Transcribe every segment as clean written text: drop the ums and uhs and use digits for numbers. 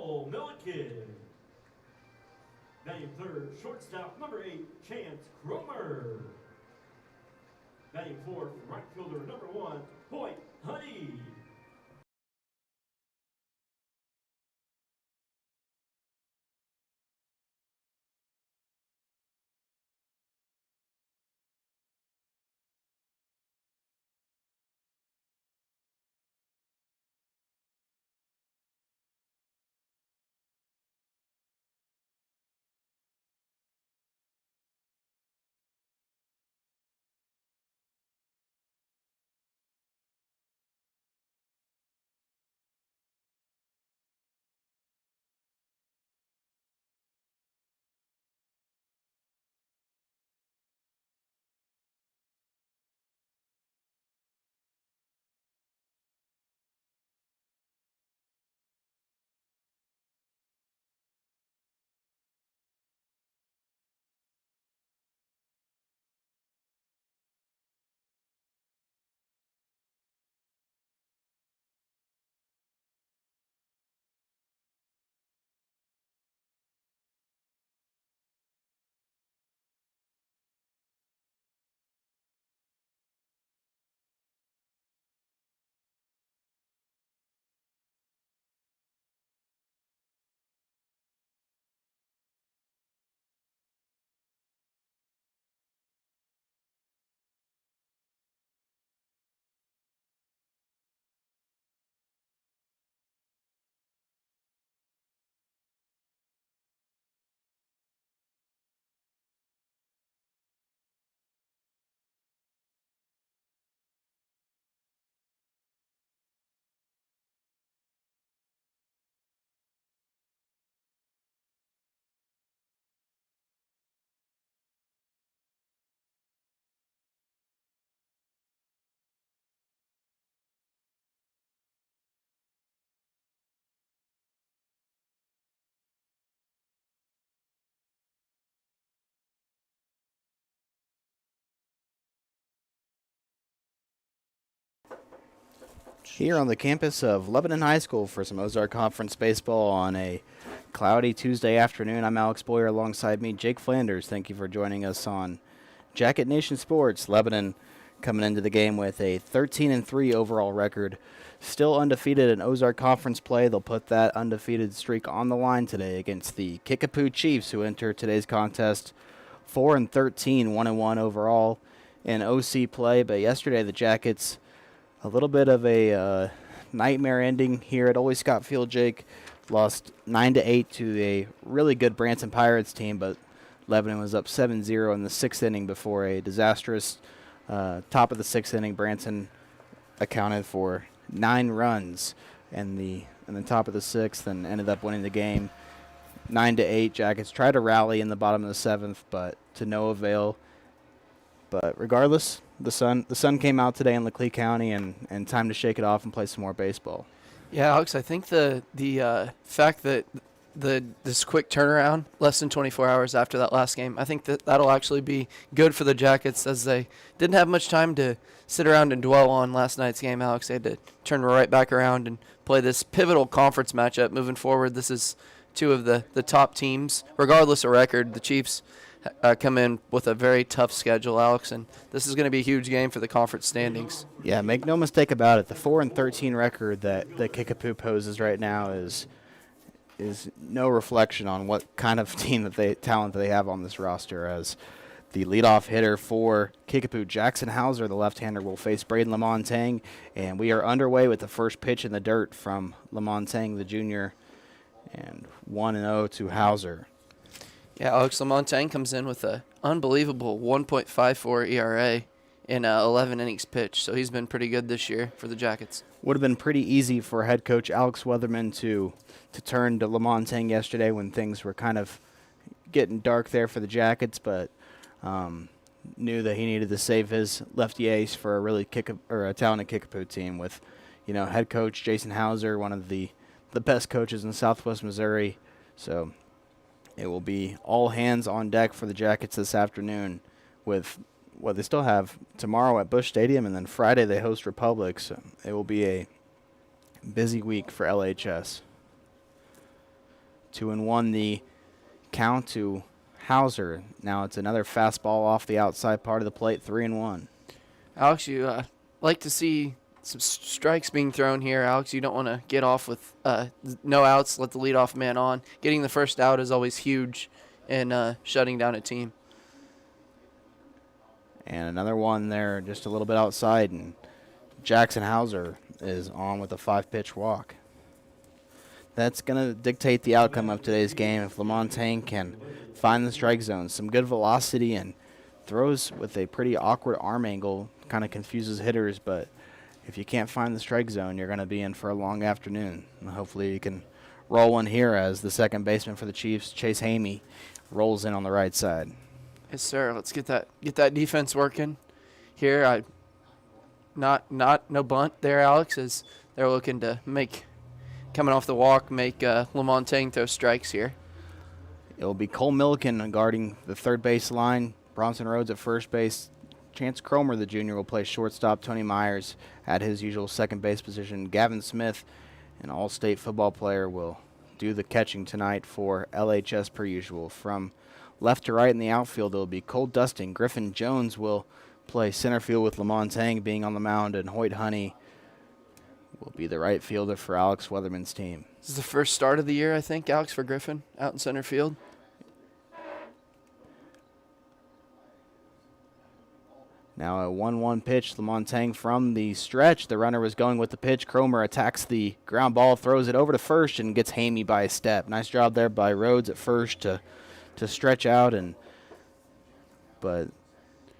Milliken. Batting third, shortstop number 8, Chance Cromer. Batting fourth, right fielder number 1, Hoyt Honey. Here on the campus of Lebanon High School for some Ozark Conference baseball on a cloudy Tuesday afternoon. I'm Alex Boyer, alongside me, Jake Flanders. Thank you for joining us on Jacket Nation Sports. Lebanon coming into the game with a 13-3 overall record, still undefeated in Ozark Conference play. They'll put that undefeated streak on the line today against the Kickapoo Chiefs, who enter today's contest 4-13, 1-1 overall in OC play. But yesterday the Jackets, a little bit of a nightmare ending here at Ole Scott Field. Jake lost 9-8 to a really good Branson Pirates team, but Lebanon was up 7-0 in the sixth inning before a disastrous top of the sixth inning. Branson accounted for 9 runs in the top of the sixth and ended up winning the game 9-8. Jackets tried to rally in the bottom of the seventh, but to no avail. But regardless, the sun came out today in Leclerc County, and time to shake it off and play some more baseball. Yeah, Alex, I think the fact that this quick turnaround, less than 24 hours after that last game, I think that'll actually be good for the Jackets, as they didn't have much time to sit around and dwell on last night's game, Alex. They had to turn right back around and play this pivotal conference matchup moving forward. This is two of the top teams, regardless of record. The Chiefs come in with a very tough schedule, Alex, and this is going to be a huge game for the conference standings. Yeah, make no mistake about it. The 4-13 record that Kickapoo poses right now is no reflection on what kind of talent they have on this roster. As the leadoff hitter for Kickapoo, Jackson Hauser, the left-hander, will face Braden Lamontang, and we are underway with the first pitch in the dirt from Lamontang, the junior, and 1-0 to Hauser. Yeah, Alex, Lamontang comes in with an unbelievable 1.54 ERA in 11 innings pitched, so he's been pretty good this year for the Jackets. Would have been pretty easy for head coach Alex Weatherman to turn to Lamontang yesterday when things were kind of getting dark there for the Jackets, but knew that he needed to save his lefty ace for a really talented Kickapoo team with, head coach Jason Hauser, one of the best coaches in Southwest Missouri. So it will be all hands on deck for the Jackets this afternoon with what they still have tomorrow at Busch Stadium, and then Friday they host Republic. So it will be a busy week for LHS. 2-1 the count to Hauser. Now it's another fastball off the outside part of the plate, 3-1. Alex, you like to see some strikes being thrown here. Alex, you don't want to get off with no outs, let the leadoff man on. Getting the first out is always huge in shutting down a team. And another one there just a little bit outside, and Jackson Hauser is on with a 5-pitch walk. That's going to dictate the outcome of today's game if LaMontagne can find the strike zone. Some good velocity and throws with a pretty awkward arm angle. Kind of confuses hitters, but if you can't find the strike zone, you're going to be in for a long afternoon. And hopefully you can roll one here as the second baseman for the Chiefs, Chase Hamey, rolls in on the right side. Yes, sir. Let's get that defense working here. No bunt there, Alex, as they're looking to coming off the walk, make LaMontagne throw strikes here. It'll be Cole Milliken guarding the third base line. Bronson Rhodes at first base. Chance Cromer, the junior, will play shortstop. Tony Myers at his usual second base position. Gavin Smith, an all-state football player, will do the catching tonight for LHS per usual. From left to right in the outfield, it'll be Cole Dusting. Griffin Jones will play center field with LaMontagne being on the mound, and Hoyt Honey will be the right fielder for Alex Weatherman's team. This is the first start of the year, I think, Alex, for Griffin out in center field. Now a 1-1 pitch, LaMontagne from the stretch. The runner was going with the pitch. Cromer attacks the ground ball, throws it over to first, and gets Hamey by a step. Nice job there by Rhodes at first to stretch out, but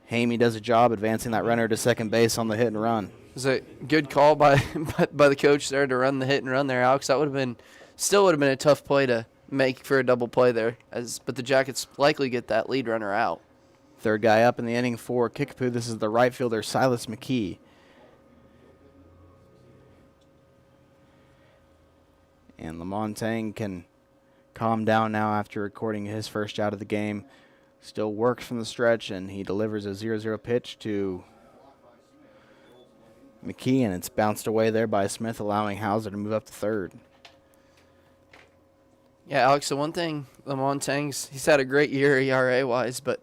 Hamey does a job advancing that runner to second base on the hit and run. It was a good call by the coach there to run the hit and run there, Alex. That would have been a tough play to make for a double play there, but the Jackets likely get that lead runner out. Third guy up in the inning for Kickapoo. This is the right fielder, Silas McKee. And LaMontagne can calm down now after recording his first out of the game. Still works from the stretch, and he delivers a 0-0 pitch to McKee, and it's bounced away there by Smith, allowing Hauser to move up to third. Yeah, Alex, the one thing LaMontagne's, he's had a great year ERA-wise, but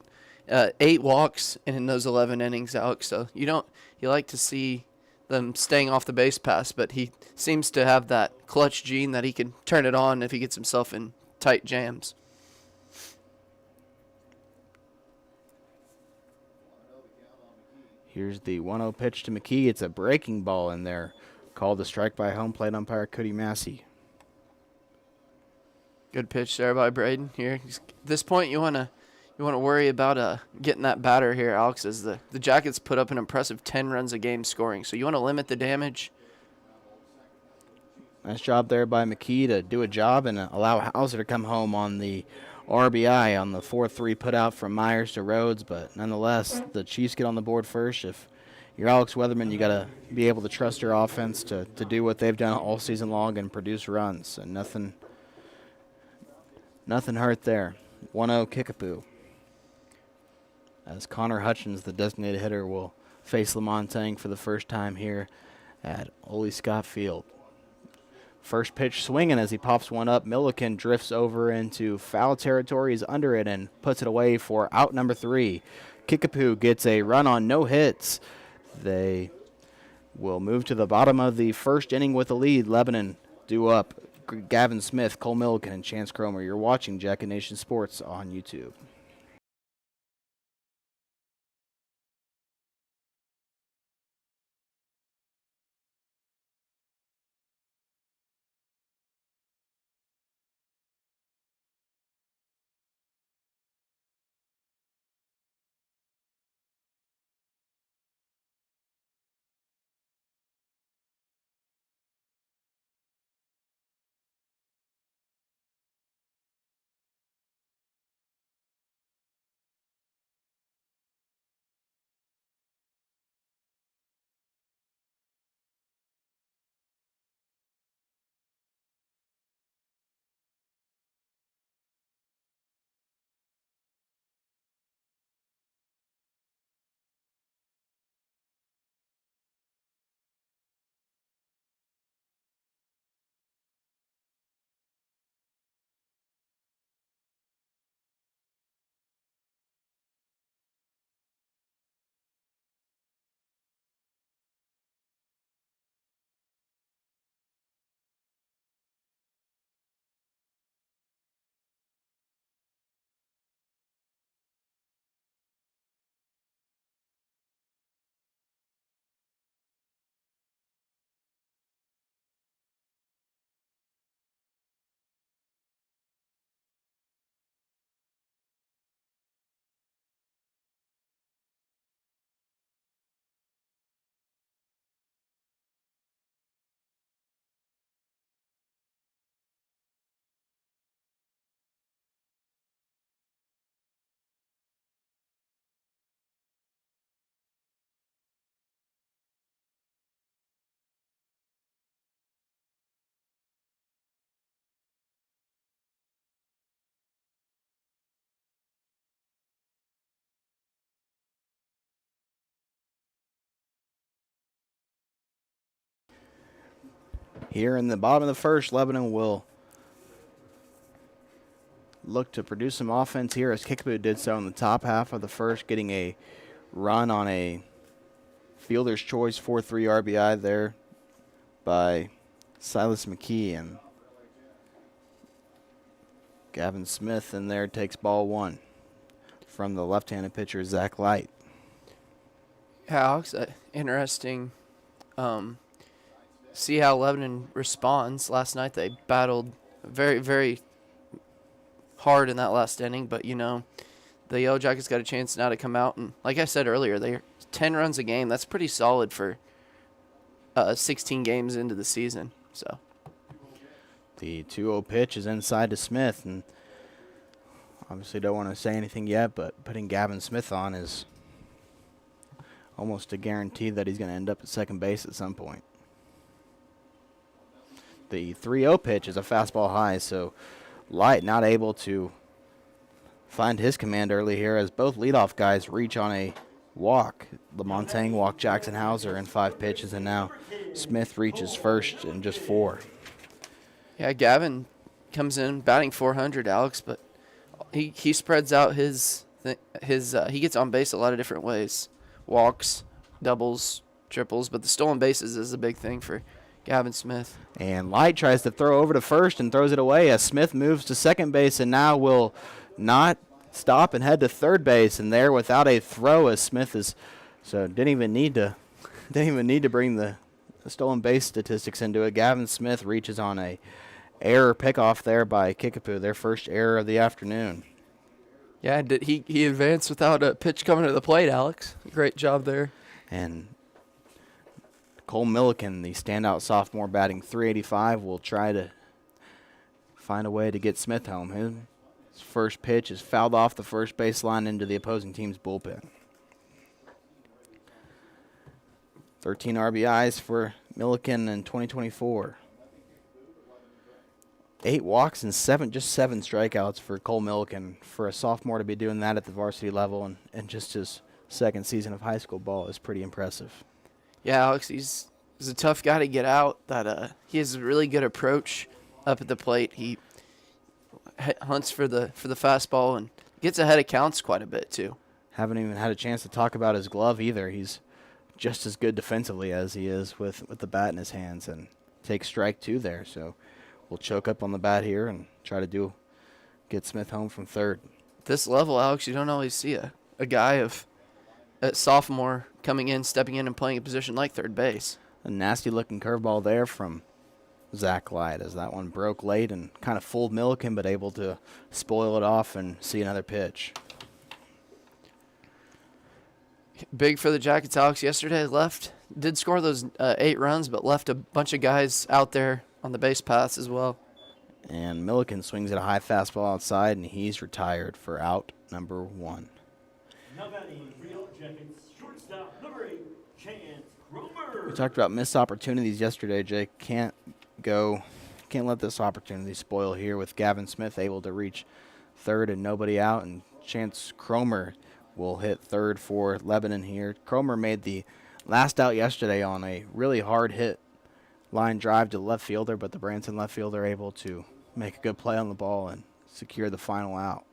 8 walks in those 11 innings, Alex. So you like to see them staying off the base pass, but he seems to have that clutch gene that he can turn it on if he gets himself in tight jams. Here's the 1-0 pitch to McKee. It's a breaking ball in there. Called a strike by home plate umpire Cody Massey. Good pitch there by Braden here. At this point, you want to worry about getting that batter here, Alex, as the Jackets put up an impressive 10 runs a game scoring. So you want to limit the damage. Nice job there by McKee to do a job and allow Hauser to come home on the RBI on the 4-3 put out from Myers to Rhodes. But nonetheless, the Chiefs get on the board first. If you're Alex Weatherman, you got to be able to trust your offense to do what they've done all season long and produce runs. And nothing hurt there. 1-0 Kickapoo. As Connor Hutchins, the designated hitter, will face LaMontagne for the first time here at Ole Scott Field. First pitch swinging as he pops one up. Milliken drifts over into foul territory. He's under it and puts it away for out number 3. Kickapoo gets a run on no hits. They will move to the bottom of the first inning with a lead. Lebanon due up. Gavin Smith, Cole Milliken, and Chance Cromer. You're watching Jacket Nation Sports on YouTube. Here in the bottom of the first, Lebanon will look to produce some offense here as Kickapoo did so in the top half of the first, getting a run on a fielder's choice 4-3 RBI there by Silas McKee, and Gavin Smith in there takes ball one from the left-handed pitcher Zach Light. Yeah, Alex, interesting. See how Lebanon responds. Last night they battled very, very hard in that last inning, but the Yellow Jackets got a chance now to come out, and like I said earlier, they're 10 runs a game. That's pretty solid for 16 games into the season. So the 2-0 pitch is inside to Smith, and obviously don't want to say anything yet, but putting Gavin Smith on is almost a guarantee that he's going to end up at second base at some point. The 3-0 pitch is a fastball high, so Light not able to find his command early here as both leadoff guys reach on a walk. Lamontang walked Jackson Hauser in 5 pitches, and now Smith reaches first in just 4. Yeah, Gavin comes in batting .400, Alex, but he spreads out his he gets on base a lot of different ways. Walks, doubles, triples, but the stolen bases is a big thing for Gavin Smith. And Light tries to throw over to first and throws it away as Smith moves to second base and now will not stop and head to third base, and there without a throw as Smith is didn't even need to bring the stolen base statistics into it. Gavin Smith reaches on a error pickoff there by Kickapoo, their first error of the afternoon. Yeah, he advanced without a pitch coming to the plate, Alex. Great job there. And Cole Milliken, the standout sophomore batting .385, will try to find a way to get Smith home. His first pitch is fouled off the first baseline into the opposing team's bullpen. 13 RBIs for Milliken in 2024. 8 walks and just seven strikeouts for Cole Milliken. For a sophomore to be doing that at the varsity level and just his second season of high school ball is pretty impressive. Yeah, Alex, he's a tough guy to get out. He has a really good approach up at the plate. He hunts for the fastball and gets ahead of counts quite a bit too. Haven't even had a chance to talk about his glove either. He's just as good defensively as he is with the bat in his hands, and takes strike 2 there. So we'll choke up on the bat here and try to get Smith home from third. This level, Alex, you don't always see a guy a sophomore coming in, stepping in and playing a position like third base. A nasty-looking curveball there from Zach Light as that one broke late and kind of fooled Milliken, but able to spoil it off and see another pitch. Big for the Jackets, Alex. Yesterday did score those 8 runs, but left a bunch of guys out there on the base paths as well. And Milliken swings at a high fastball outside, and he's retired for out number 1. Now batting for Yellow Jackets, shortstop number 8, Chance Cromer. We talked about missed opportunities yesterday, Jake. Can't let this opportunity spoil here with Gavin Smith able to reach third and nobody out, and Chance Cromer will hit third for Lebanon here. Cromer made the last out yesterday on a really hard hit line drive to the left fielder, but the Branson left fielder able to make a good play on the ball and secure the final out.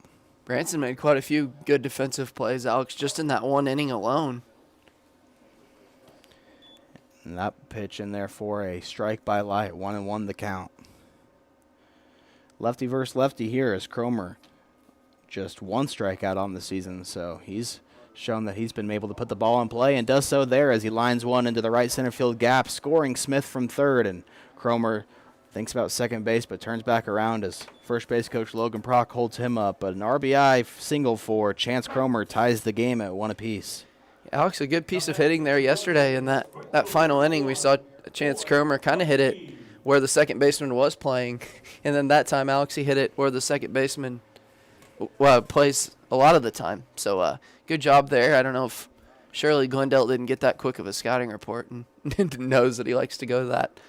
Branson made quite a few good defensive plays, Alex, just in that one inning alone. And that pitch in there for a strike by Light, 1-1 the count. Lefty versus lefty here as Cromer just 1 strikeout on the season, so he's shown that he's been able to put the ball in play and does so there as he lines one into the right center field gap, scoring Smith from third, and Cromer thinks about second base but turns back around as first base coach Logan Prock holds him up. But an RBI single for Chance Cromer ties the game at 1 apiece. Alex, a good piece of hitting there yesterday in that final inning. We saw Chance Cromer kind of hit it where the second baseman was playing, and then that time, Alex, he hit it where the second baseman plays a lot of the time. So good job there. I don't know if Shirley Glendale didn't get that quick of a scouting report and knows that he likes to go that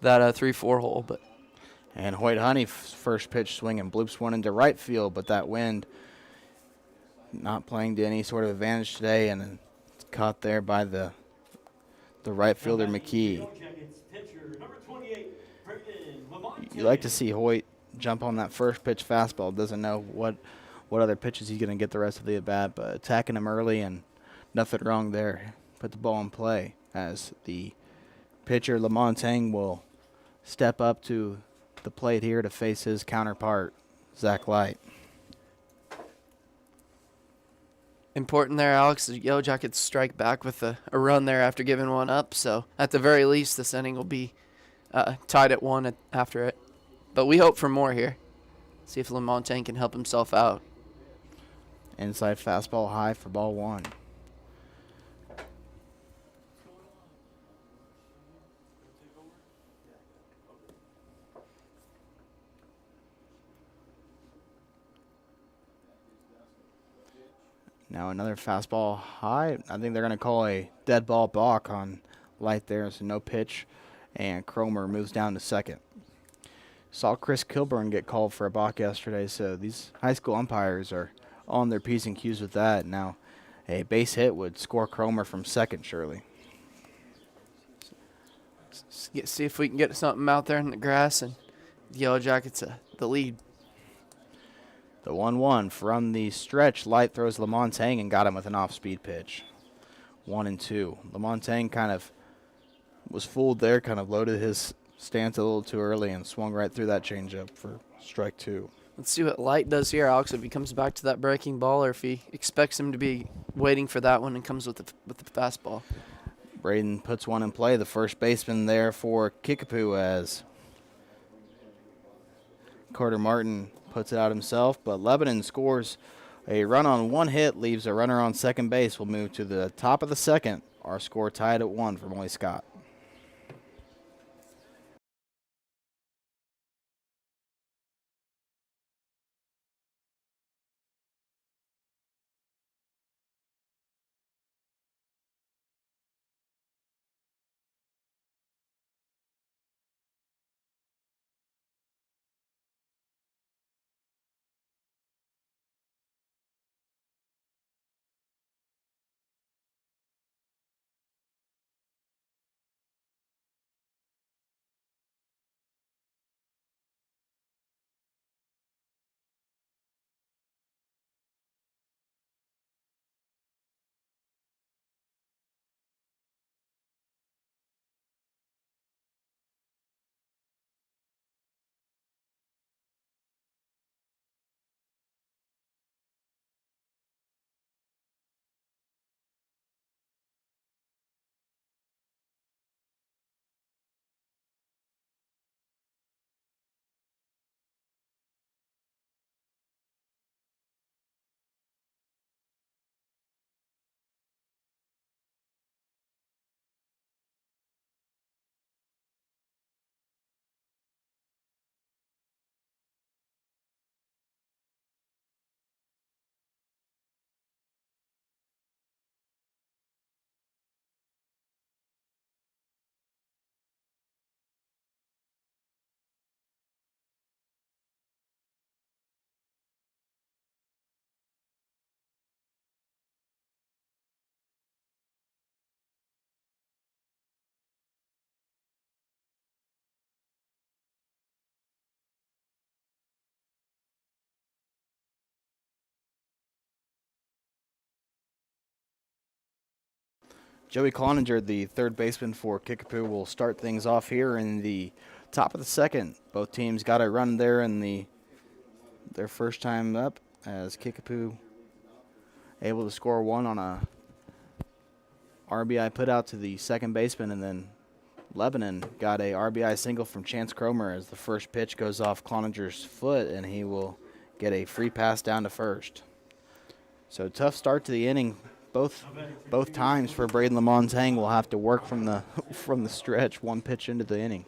3-4 hole. But and Hoyt Honey first pitch swing and bloops one into right field, but that wind not playing to any sort of advantage today, and it's caught there by the right fielder McKee. Jackets pitcher number 28, You like to see Hoyt jump on that first pitch fastball. Doesn't know what other pitches he's going to get the rest of the at-bat, but attacking him early and nothing wrong there. Put the ball in play as the pitcher, Lamontagne, will step up to the plate here to face his counterpart, Zach Light. Important there, Alex. The Yellow Jackets strike back with a run there after giving one up. So at the very least, this inning will be tied at 1 after it. But we hope for more here. See if Lamontagne can help himself out. Inside fastball high for ball 1. Now another fastball high. I think they're going to call a dead ball balk on Light there, so no pitch. And Cromer moves down to second. Saw Chris Kilburn get called for a balk yesterday, so these high school umpires are on their P's and Q's with that. Now a base hit would score Cromer from second, surely. See if we can get something out there in the grass, and the Yellow Jackets the lead. The 1-1 from the stretch. Light throws Lamontagne and got him with an off-speed pitch. 1-2. Lamontagne kind of was fooled there, kind of loaded his stance a little too early and swung right through that changeup for strike 2. Let's see what Light does here, Alex, if he comes back to that breaking ball or if he expects him to be waiting for that one and comes with the fastball. Braden puts one in play. The first baseman there for Kickapoo as Carter Martin puts it out himself, but Lebanon scores a run on 1 hit, leaves a runner on second base. We'll move to the top of the second. Our score tied at 1 for Molly Scott. Joey Cloninger, the third baseman for Kickapoo, will start things off here in the top of the second. Both teams got a run there in their first time up, as Kickapoo able to score 1 on a RBI put out to the second baseman, and then Lebanon got a RBI single from Chance Cromer as the first pitch goes off Cloninger's foot, and he will get a free pass down to first. So tough start to the inning. Both times for Braden Lamontagne will have to work from the stretch, 1 pitch into the inning.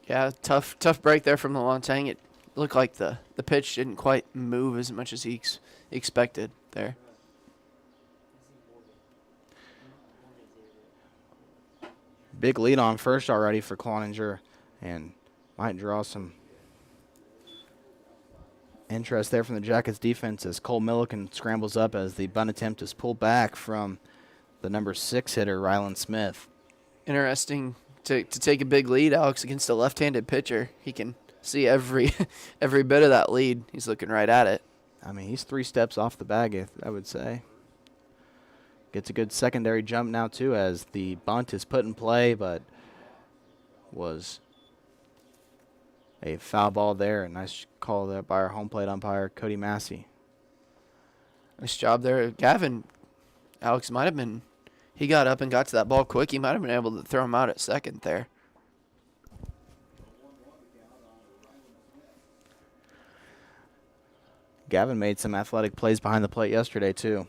Yeah, tough break there from Lamontagne. It looked like the pitch didn't quite move as much as he expected there. Big lead on first already for Cloninger, and might draw some interest there from the Jackets defense as Cole Milliken scrambles up as the bunt attempt is pulled back from the number 6 hitter, Rylan Smith. Interesting to take a big lead, Alex, against a left-handed pitcher. He can see every bit of that lead. He's looking right at it. I mean, he's 3 steps off the bag, I would say. Gets a good secondary jump now, too, as the bunt is put in play, but was a foul ball there. A nice call there by our home plate umpire, Cody Massey. Nice job there. Gavin, Alex might have been, he got up and got to that ball quick. He might have been able to throw him out at second there. Gavin made some athletic plays behind the plate yesterday, too.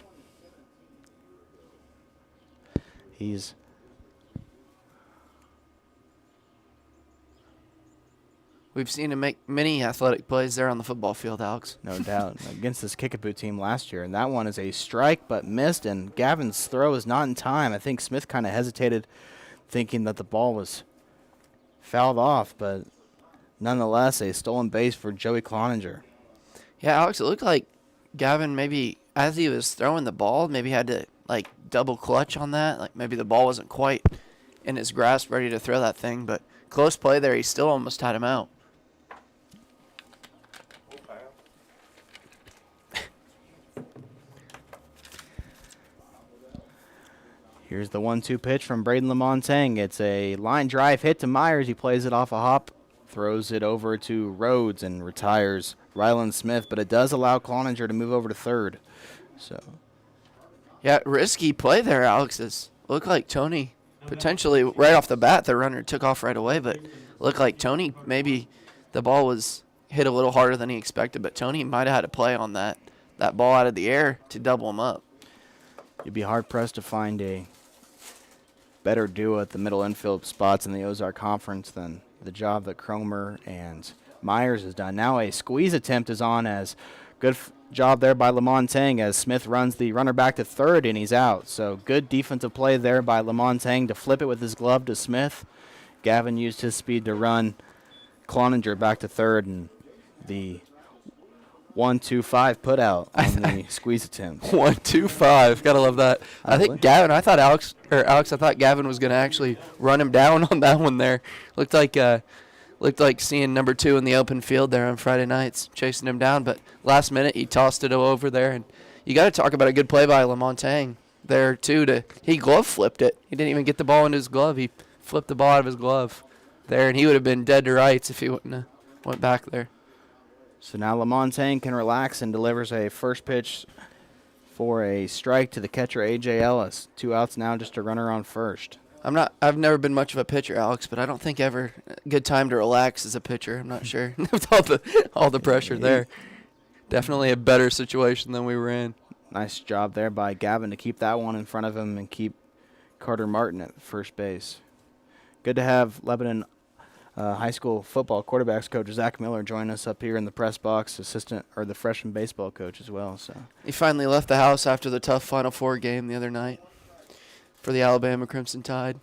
We've seen him make many athletic plays there on the football field, Alex. No doubt. Against this Kickapoo team last year. And that one is a strike but missed, and Gavin's throw is not in time. I think Smith kind of hesitated, thinking that the ball was fouled off, but nonetheless, a stolen base for Joey Cloninger. Yeah, Alex, it looked like Gavin maybe, as he was throwing the ball, maybe had to, like, double clutch on that. Like, maybe the ball wasn't quite in his grasp, ready to throw that thing. But close play there. He still almost had him out. Here's the 1-2 pitch from Braden Lamontagne. It's a line drive hit to Myers. He plays it off a hop, throws it over to Rhodes, and retires Ryland Smith. But it does allow Cloninger to move over to third. So, yeah, risky play there, Alex. It looked like Tony potentially right off the bat, the runner took off right away. But looked like Tony, maybe the ball was hit a little harder than he expected. But Tony might have had a play on that ball out of the air to double him up. You'd be hard-pressed to find a better duo at the middle infield spots in the Ozark Conference than the job that Cromer and Myers has done. Now a squeeze attempt is on, as good job there by Lamontagne as Smith runs the runner back to third and he's out. So good defensive play there by Lamontagne to flip it with his glove to Smith. Gavin used his speed to run Cloninger back to third, and the 1-2-5 put out on the squeeze attempt. 1-2-5. Gotta love that. I think Gavin. I thought I thought Gavin was gonna actually run him down on that one there. Looked like seeing number 2 in the open field there on Friday nights, chasing him down. But last minute he tossed it over there, and you got to talk about a good play by Lamontagne there too. He glove flipped it. He didn't even get the ball into his glove. He flipped the ball out of his glove there, and he would have been dead to rights if he wouldn't have went back there. So now Lamontagne can relax and delivers a first pitch for a strike to the catcher, A.J. Ellis. 2 outs now, just a runner on first. I've never been much of a pitcher, Alex, but I don't think ever a good time to relax as a pitcher. I'm not sure. With all the pressure there. Definitely a better situation than we were in. Nice job there by Gavin to keep that one in front of him and keep Carter Martin at first base. Good to have Lebanon high school football quarterbacks coach Zach Miller join us up here in the press box, the freshman baseball coach as well. So he finally left the house after the tough Final Four game the other night for the Alabama Crimson Tide.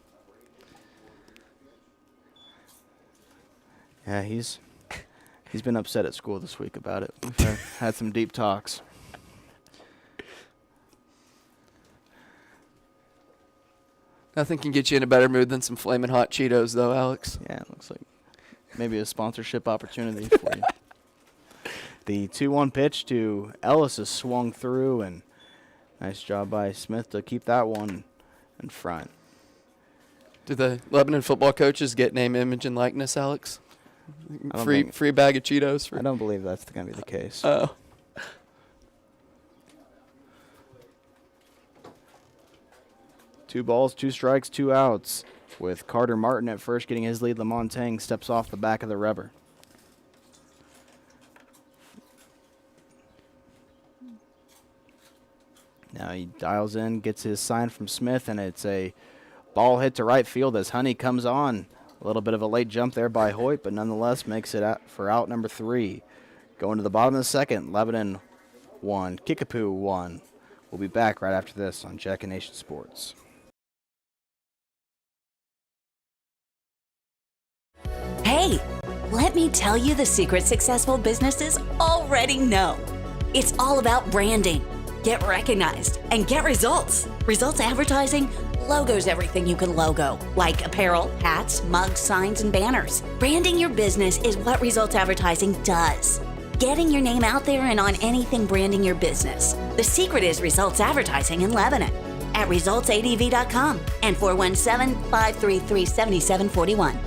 Yeah, he's been upset at school this week about it. We've had some deep talks. Nothing can get you in a better mood than some flaming hot Cheetos, though, Alex. Yeah, it looks like maybe a sponsorship opportunity for you. The 2-1 pitch to Ellis is swung through, and nice job by Smith to keep that one in front. Do the Lebanon football coaches get name, image, and likeness, Alex? Free bag of Cheetos? I don't believe that's going to be the case. Oh. Two balls, 2 strikes, 2 outs. With Carter Martin at first getting his lead, Lamontagne steps off the back of the rubber. Now he dials in, gets his sign from Smith, and it's a ball hit to right field as Honey comes on. A little bit of a late jump there by Hoyt, but nonetheless makes it out for out number 3. Going to the bottom of the second, Lebanon 1, Kickapoo 1. We'll be back right after this on Jack and Nation Sports. Hey, let me tell you the secret successful businesses already know. It's all about branding. Get recognized and get results. Results advertising Logo's everything you can logo, like apparel, hats, mugs, signs, and banners. Branding your business is what Results Advertising does. Getting your name out there and on anything branding your business. The secret is Results Advertising in Lebanon at resultsadv.com and 417-533-7741.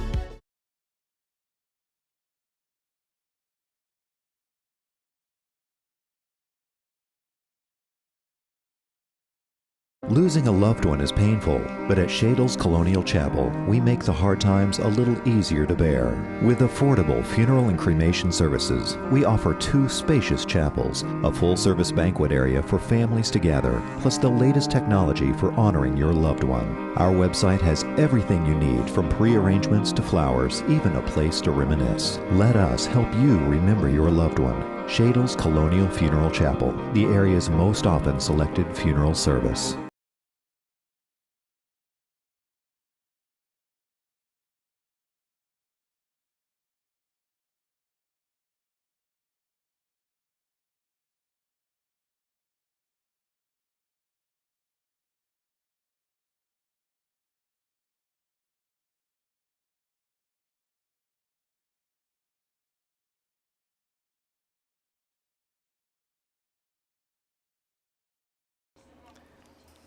Losing a loved one is painful, but at Shadle's Colonial Chapel, we make the hard times a little easier to bear. With affordable funeral and cremation services, we offer 2 spacious chapels, a full-service banquet area for families to gather, plus the latest technology for honoring your loved one. Our website has everything you need, from pre-arrangements to flowers, even a place to reminisce. Let us help you remember your loved one. Shadle's Colonial Funeral Chapel, the area's most often selected funeral service.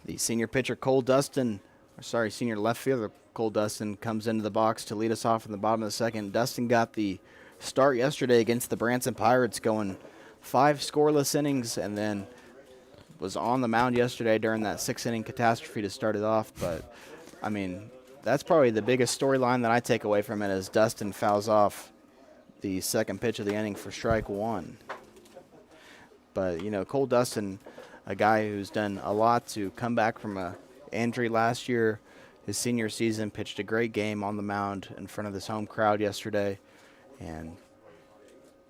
The senior pitcher, senior left fielder Cole Dustin comes into the box to lead us off in the bottom of the second. Dustin got the start yesterday against the Branson Pirates, going 5 scoreless innings, and then was on the mound yesterday during that 6-inning catastrophe to start it off. But, I mean, that's probably the biggest storyline that I take away from it, is Dustin fouls off the second pitch of the inning for strike 1. But, Cole Dustin, a guy who's done a lot to come back from a injury last year, his senior season, pitched a great game on the mound in front of this home crowd yesterday, and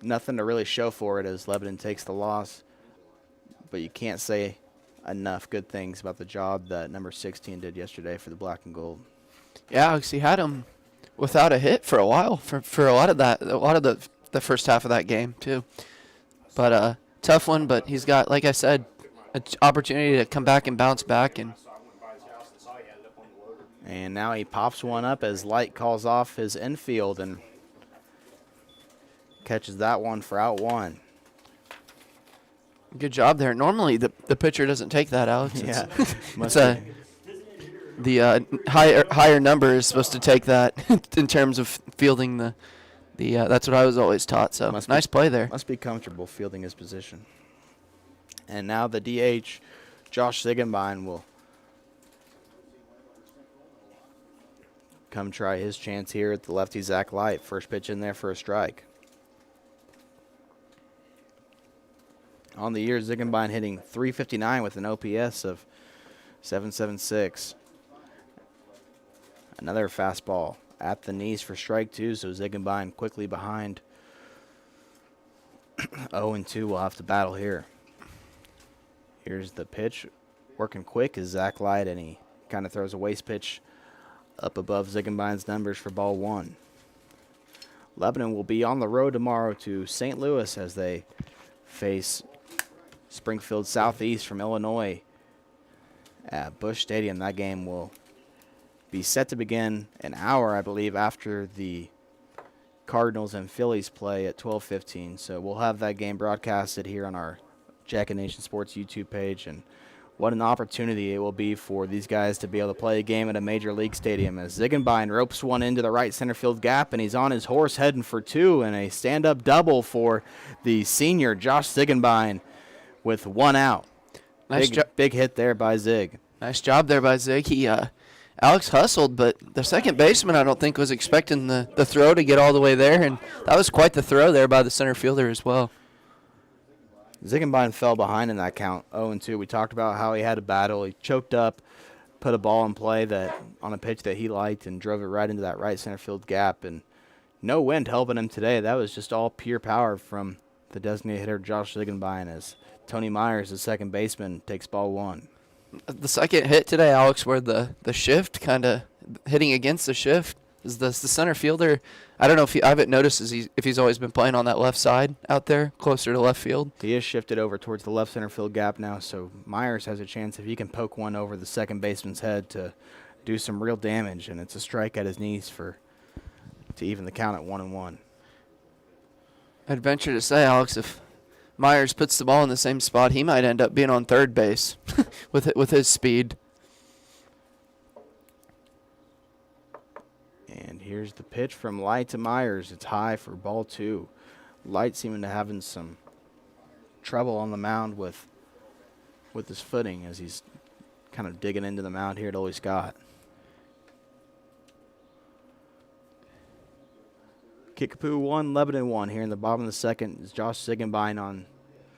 nothing to really show for it as Lebanon takes the loss. But you can't say enough good things about the job that number 16 did yesterday for the Black and Gold. Yeah, Alex, he had him without a hit for a while, for a lot of the first half of that game too. But tough one, but he's got, like I said, an opportunity to come back and bounce back. And now he pops one up as Light calls off his infield and catches that one for out 1. Good job there. Normally the pitcher doesn't take that, Alex. Yeah. The higher number is supposed to take that in terms of fielding the that's what I was always taught. So nice play there. Must be comfortable fielding his position. And now the DH, Josh Ziegenbein, will come try his chance here at the lefty Zach Light. First pitch in there for a strike. On the year, Ziegenbein hitting .359 with an OPS of .776. Another fastball at the knees for strike 2, so Ziegenbein quickly behind. 0-2 will have to battle here. Here's the pitch. Working quick is Zach Light, and he kind of throws a waste pitch up above Ziegenbein's numbers for ball 1. Lebanon will be on the road tomorrow to St. Louis as they face Springfield Southeast from Illinois at Busch Stadium. That game will be set to begin an hour, I believe, after the Cardinals and Phillies play at 12:15. So we'll have that game broadcasted here on our Jacket Nation Sports YouTube page, and what an opportunity it will be for these guys to be able to play a game at a major league stadium as Ziegenbein ropes one into the right center field gap, and he's on his horse heading for 2, and a stand-up double for the senior Josh Ziegenbein with 1 out. Big hit there by Zig. Nice job there by Zig. He Alex hustled, but the second baseman I don't think was expecting the throw to get all the way there, and that was quite the throw there by the center fielder as well. Ziegenbein fell behind in that count, 0-2. We talked about how he had a battle. He choked up, put a ball in play that on a pitch that he liked, and drove it right into that right center field gap. And no wind helping him today. That was just all pure power from the designated hitter Josh Ziegenbein as Tony Myers, the second baseman, takes ball 1. The second hit today, Alex, where the shift kind of hitting against the shift, Is the center fielder? I don't know I haven't noticed if he's always been playing on that left side out there, closer to left field. He is shifted over towards the left center field gap now, so Myers has a chance if he can poke one over the second baseman's head to do some real damage, and it's a strike at his knees to even the count at 1-1. I'd venture to say, Alex, if Myers puts the ball in the same spot, he might end up being on third base with his speed. And here's the pitch from Light to Myers. It's high for ball 2. Light seeming to having some trouble on the mound with his footing as he's kind of digging into the mound here at Ole Scott. Kickapoo 1, Lebanon 1 here in the bottom of the second. Is Josh Sigenbein on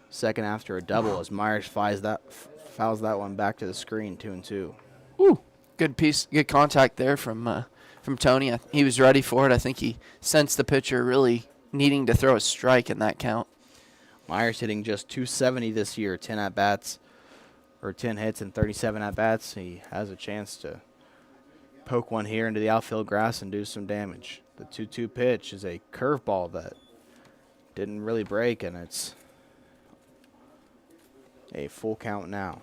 second after a double as Myers fouls that one back to the screen, 2-2. Ooh, good contact there from Tony. He was ready for it. I think he sensed the pitcher really needing to throw a strike in that count. Myers hitting just .270 this year, 10 at-bats, or 10 hits and 37 at-bats. He has a chance to poke one here into the outfield grass and do some damage. The 2-2 pitch is a curveball that didn't really break, and it's a full count now.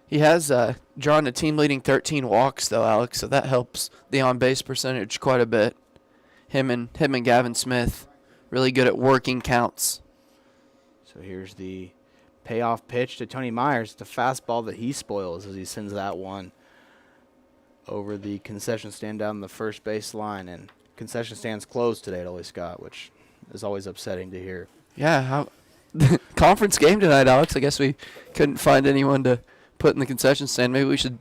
He has drawn a team-leading 13 walks, though, Alex, so that helps the on-base percentage quite a bit. Him and Gavin Smith, really good at working counts. So here's the payoff pitch to Tony Myers. It's a fastball that he spoils as he sends that one over the concession stand down the first base line. And concession stand's closed today at Ole Scott, which is always upsetting to hear. Yeah, conference game tonight, Alex. I guess we couldn't find anyone to put in the concession stand. Maybe we should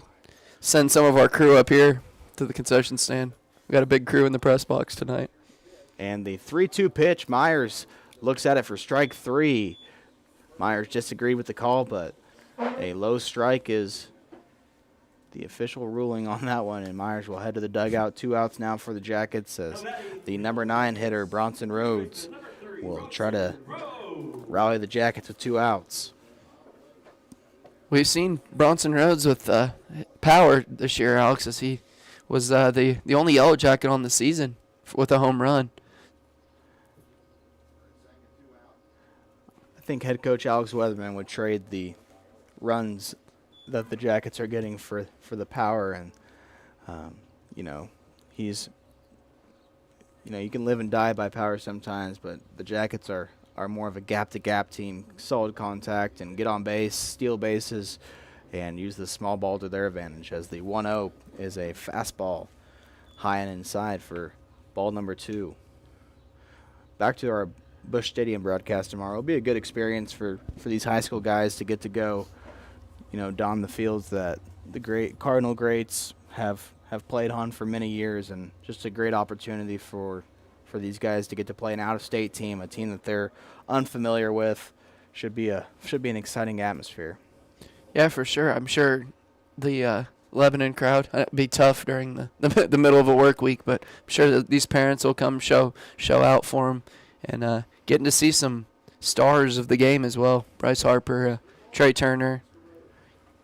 send some of our crew up here to the concession stand. We got a big crew in the press box tonight. And the 3-2 pitch, Myers looks at it for strike 3. Myers disagreed with the call, but a low strike is the official ruling on that one, and Myers will head to the dugout. 2 outs now for the Jackets as the number 9 hitter, Bronson Rhodes, will try to rally the Jackets with 2 outs. We've seen Bronson Rhodes with power this year, Alex, as he was the only Yellow Jacket on the season with a home run. I think head coach Alex Weatherman would trade the runs that the Jackets are getting for the power, and you can live and die by power sometimes, but the Jackets are more of a gap-to-gap team, solid contact and get on base, steal bases, and use the small ball to their advantage, as the 1-0 is a fastball high and inside for ball number 2. Back to our Busch Stadium broadcast tomorrow. It'll be a good experience for these high school guys to get to go, don the fields that the great Cardinal greats have played on for many years, and just a great opportunity for these guys to get to play an out-of-state team, a team that they're unfamiliar with. Should be an exciting atmosphere. Yeah, for sure. I'm sure the Lebanon crowd it'd be tough during the middle of a work week, but I'm sure that these parents will come show out for them, and getting to see some stars of the game as well. Bryce Harper, Trey Turner,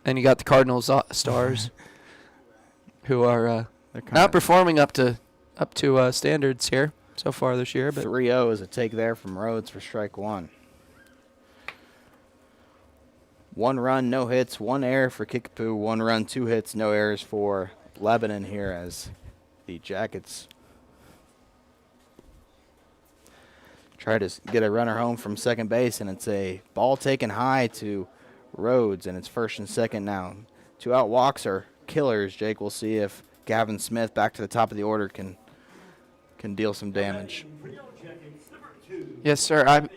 and you got the Cardinals stars who are not performing up to standards here so far this year. But 3-0 is a take there from Rhodes for strike 1. 1 run, no hits, 1 error for Kickapoo. 1 run, 2 hits, no errors for Lebanon here as the Jackets try to get a runner home from second base, and it's a ball taken high to Rhodes, and it's first and second now. 2 out walks are killers. Jake, will see if Gavin Smith back to the top of the order can deal some damage. Yes, sir.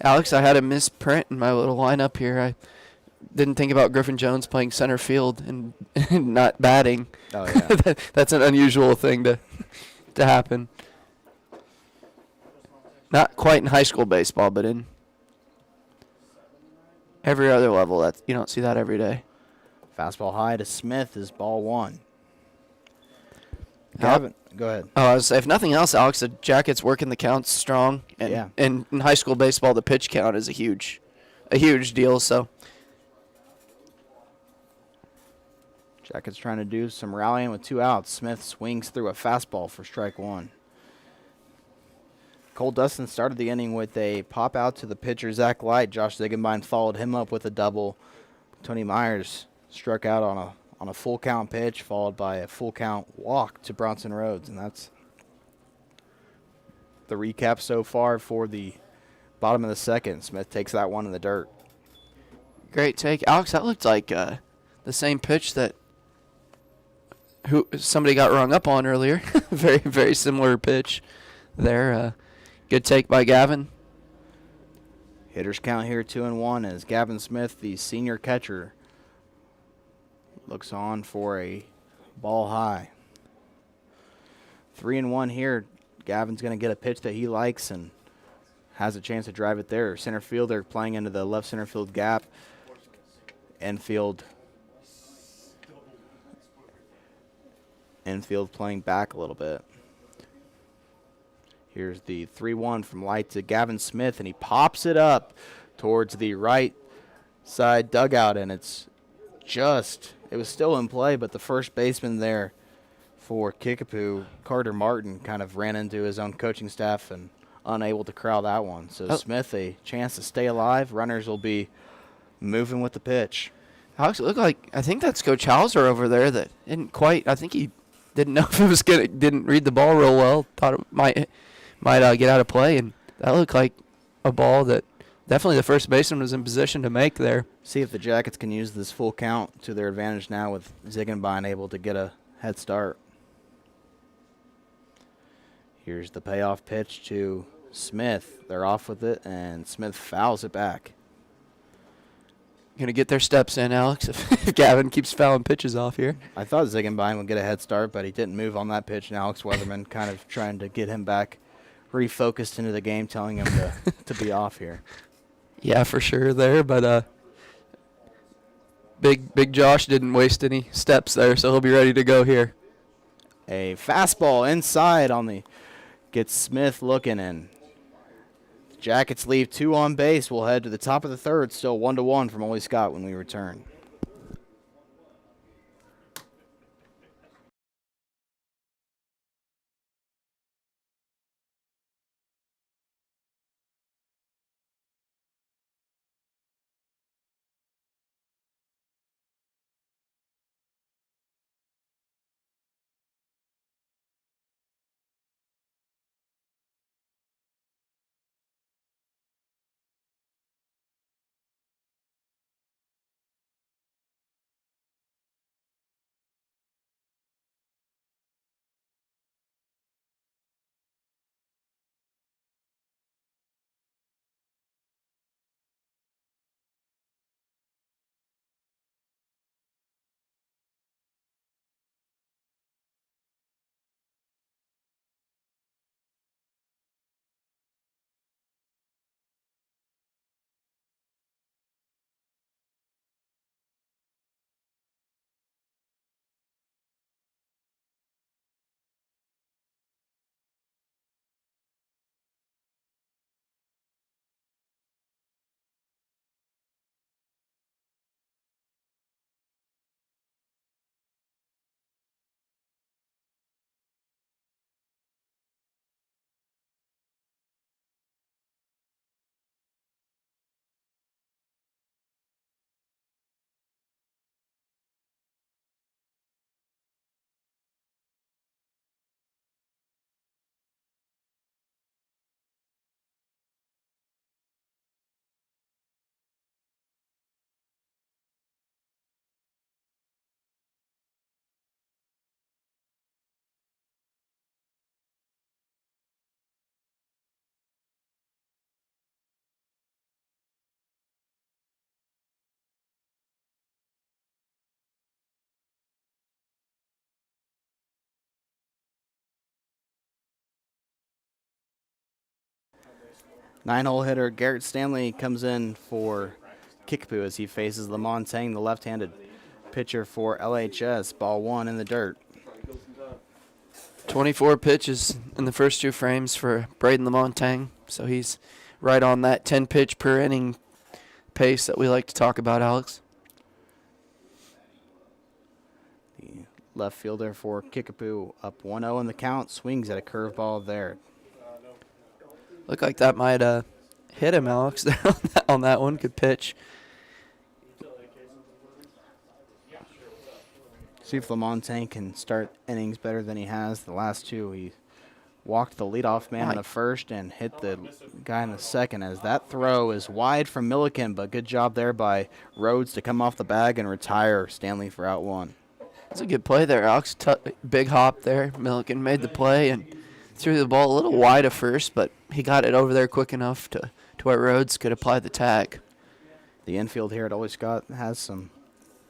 Alex, I had a misprint in my little lineup here. I didn't think about Griffin Jones playing center field and not batting. Oh, yeah. That's an unusual thing to happen. Not quite in high school baseball, but in every other level, you don't see that every day. Fastball high to Smith is ball 1. Gavin, go ahead. Oh, if nothing else, Alex, the Jackets working the counts strong, and in high school baseball, the pitch count is a huge deal. So Jackets trying to do some rallying with 2 outs. Smith swings through a fastball for strike 1. Cole Dustin started the inning with a pop out to the pitcher, Zach Light. Josh Ziegenbein followed him up with a double. Tony Myers struck out on a full count pitch, followed by a full count walk to Bronson Rhodes. And that's the recap so far for the bottom of the second. Smith takes that one in the dirt. Great take. Alex, that looked like the same pitch that somebody got rung up on earlier. Very, very similar pitch there. Good take by Gavin. Hitters count here 2-1 as Gavin Smith, the senior catcher, looks on for a ball high. 3-1 here. Gavin's going to get a pitch that he likes and has a chance to drive it there. Center fielder playing into the left center field gap. Infield playing back a little bit. Here's the 3-1 from Light to Gavin Smith, and he pops it up towards the right side dugout, and it was still in play, but the first baseman there for Kickapoo, Carter Martin, kind of ran into his own coaching staff and unable to corral that one. So Smith, a chance to stay alive. Runners will be moving with the pitch. Alex, it looked like, I think that's Coach Hauser over there that didn't quite, I think he didn't know if it was good, didn't read the ball real well, thought it might get out of play, and that looked like a ball that definitely the first baseman was in position to make there. See if the Jackets can use this full count to their advantage now with Ziegenbein able to get a head start. Here's the payoff pitch to Smith. They're off with it, and Smith fouls it back. Going to get their steps in, Alex, if Gavin keeps fouling pitches off here. I thought Ziegenbein would get a head start, but he didn't move on that pitch, and Alex Weatherman kind of trying to get him back refocused into the game, telling him to be off here. Yeah, for sure there, but Big Josh didn't waste any steps there, so he'll be ready to go here. A fastball inside gets Smith looking in. Jackets leave 2 on base. We'll head to the top of the third, still 1-1 from Ole Scott when we return. Nine-hole hitter Garrett Stanley comes in for Kickapoo as he faces Lamontang, the left-handed pitcher for LHS. Ball 1 in the dirt. 24 pitches in the first 2 frames for Braden Lamontang, so he's right on that 10 pitch per inning pace that we like to talk about, Alex. left fielder for Kickapoo, up 1-0 in the count, swings at a curveball there. Looked like that might hit him, Alex, there on that one. Good pitch. See if Lamontagne can start innings better than he has the last two. He walked the leadoff man in the first and hit the guy in the second, as that throw is wide from Milliken, but good job there by Rhodes to come off the bag and retire Stanley for out one. That's a good play there, Alex. Big hop there. Milliken made the play and threw the ball a little wide at first, but he got it over there quick enough to where Rhodes could apply the tag. The infield here at Ole Scott has some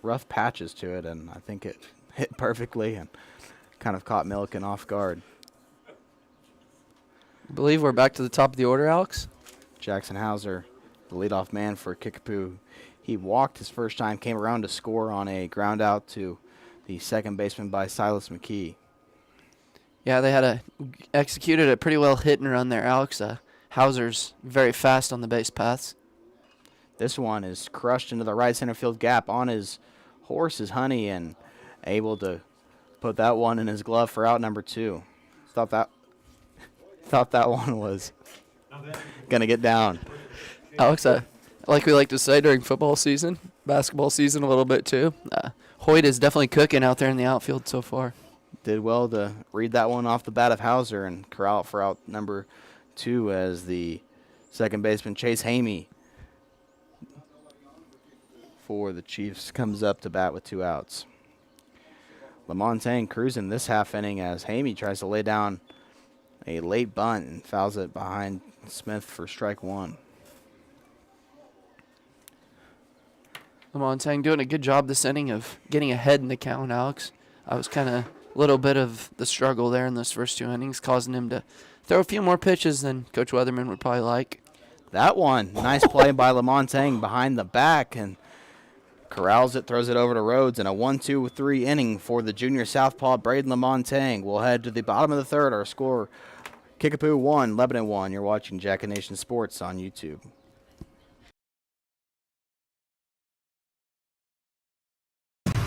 rough patches to it, and I think it hit perfectly and kind of caught Milliken off guard. I believe we're back to the top of the order, Alex. Jackson Hauser, the leadoff man for Kickapoo. He walked his first time, came around to score on a ground out to the second baseman by Silas McKee. Yeah, they executed a pretty well hit and run there, Alex. Hauser's very fast on the base paths. This one is crushed into the right center field gap on his horse is Honey, and able to put that one in his glove for out number 2. Thought that one was gonna get down. Alex, like we like to say during football season, basketball season a little bit too, Hoyt is definitely cooking out there in the outfield so far. Did well to read that one off the bat of Hauser and corral for out number 2 as the second baseman Chase Hamey for the Chiefs comes up to bat with 2 outs. Lamontagne cruising this half inning as Hamey tries to lay down a late bunt and fouls it behind Smith for strike 1. Lamontagne doing a good job this inning of getting ahead in the count, Alex. I was kind of a little bit of the struggle there in those first 2 innings, causing him to throw a few more pitches than Coach Weatherman would probably like. That one, nice play by Lamontagne behind the back, and corrals it, throws it over to Rhodes, and a 1-2-3 inning for the junior southpaw Braden Lamontagne. We'll head to the bottom of the third. Our score, Kickapoo 1, Lebanon 1. You're watching Jacket Nation Sports on YouTube.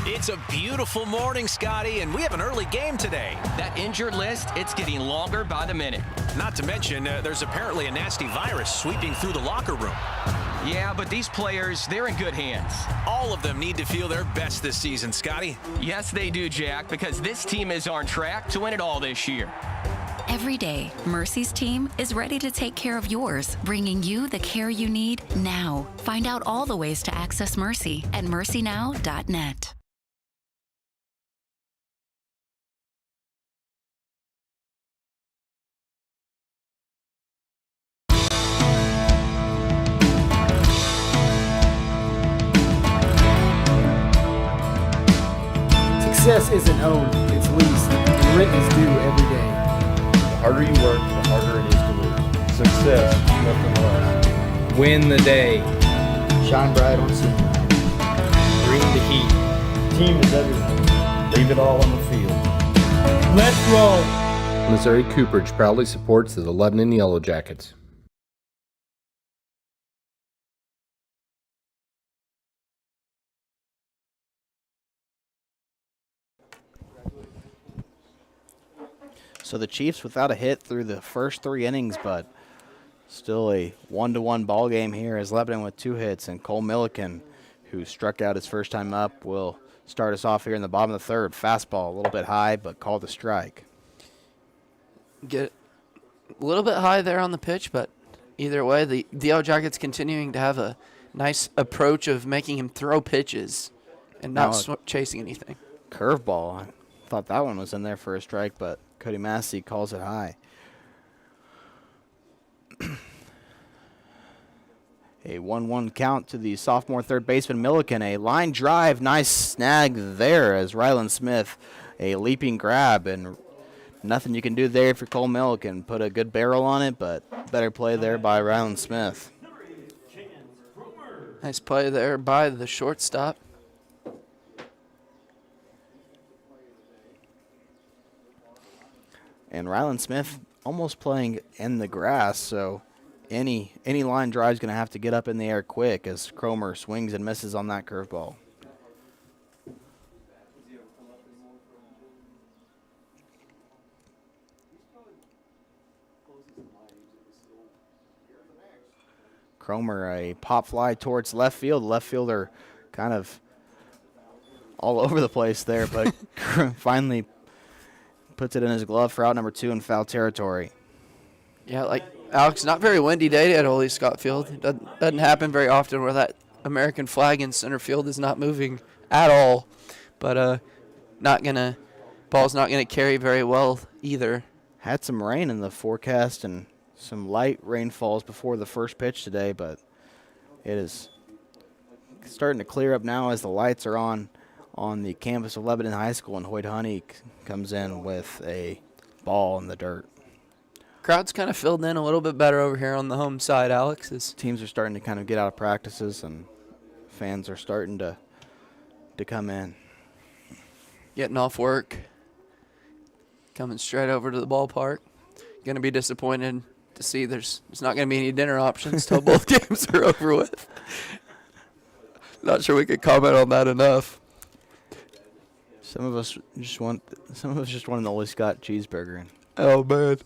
It's a beautiful morning, Scotty, and we have an early game today. That injured list, it's getting longer by the minute. Not to mention, there's apparently a nasty virus sweeping through the locker room. Yeah, but these players, they're in good hands. All of them need to feel their best this season, Scotty. Yes, they do, Jack, because this team is on track to win it all this year. Every day, Mercy's team is ready to take care of yours, bringing you the care you need now. Find out all the ways to access Mercy at mercynow.net. Success isn't owned, it's leased, and rent is due every day. The harder you work, the harder it is to lose. Success, nothing less. Win the day. Shine bright on senior. Bring the heat. Team is everything. Leave it all on the field. Let's roll. Missouri Cooperage proudly supports the Lebanon Yellow Jackets. So the Chiefs without a hit through the first 3 innings, but still a 1-1 ball game here as Lebanon with 2 hits, and Cole Milliken, who struck out his first time up, will start us off here in the bottom of the third. Fastball a little bit high, but called a strike. Get a little bit high there on the pitch, but either way, the Yellow Jackets continuing to have a nice approach of making him throw pitches and not chasing anything. Curveball. I thought that one was in there for a strike, but Cody Massey calls it high. A 1-1 count to the sophomore third baseman Milliken. A line drive, nice snag there as Ryland Smith, a leaping grab, and nothing you can do there for Cole Milliken. Put a good barrel on it, but better play there by Ryland Smith. Nice play there by the shortstop. And Ryland Smith almost playing in the grass, so any line drive is going to have to get up in the air quick as Cromer swings and misses on that curveball. Cromer, a pop fly towards left field. Left fielder kind of all over the place there, but finally puts it in his glove for out number 2 in foul territory. Yeah, like Alex, not very windy day at Ole Scott Field. It doesn't happen very often where that American flag in center field is not moving at all. But ball's not gonna carry very well either. Had some rain in the forecast and some light rainfalls before the first pitch today, but it is starting to clear up now as the lights are on the campus of Lebanon High School, and Hoyt Honey comes in with a ball in the dirt. Crowd's kind of filled in a little bit better over here on the home side, Alex. Teams are starting to kind of get out of practices, and fans are starting to come in. Getting off work, coming straight over to the ballpark. Going to be disappointed to see there's not going to be any dinner options till both games are over with. Not sure we could comment on that enough. Some of us just want an Ole Scott cheeseburger. Oh man.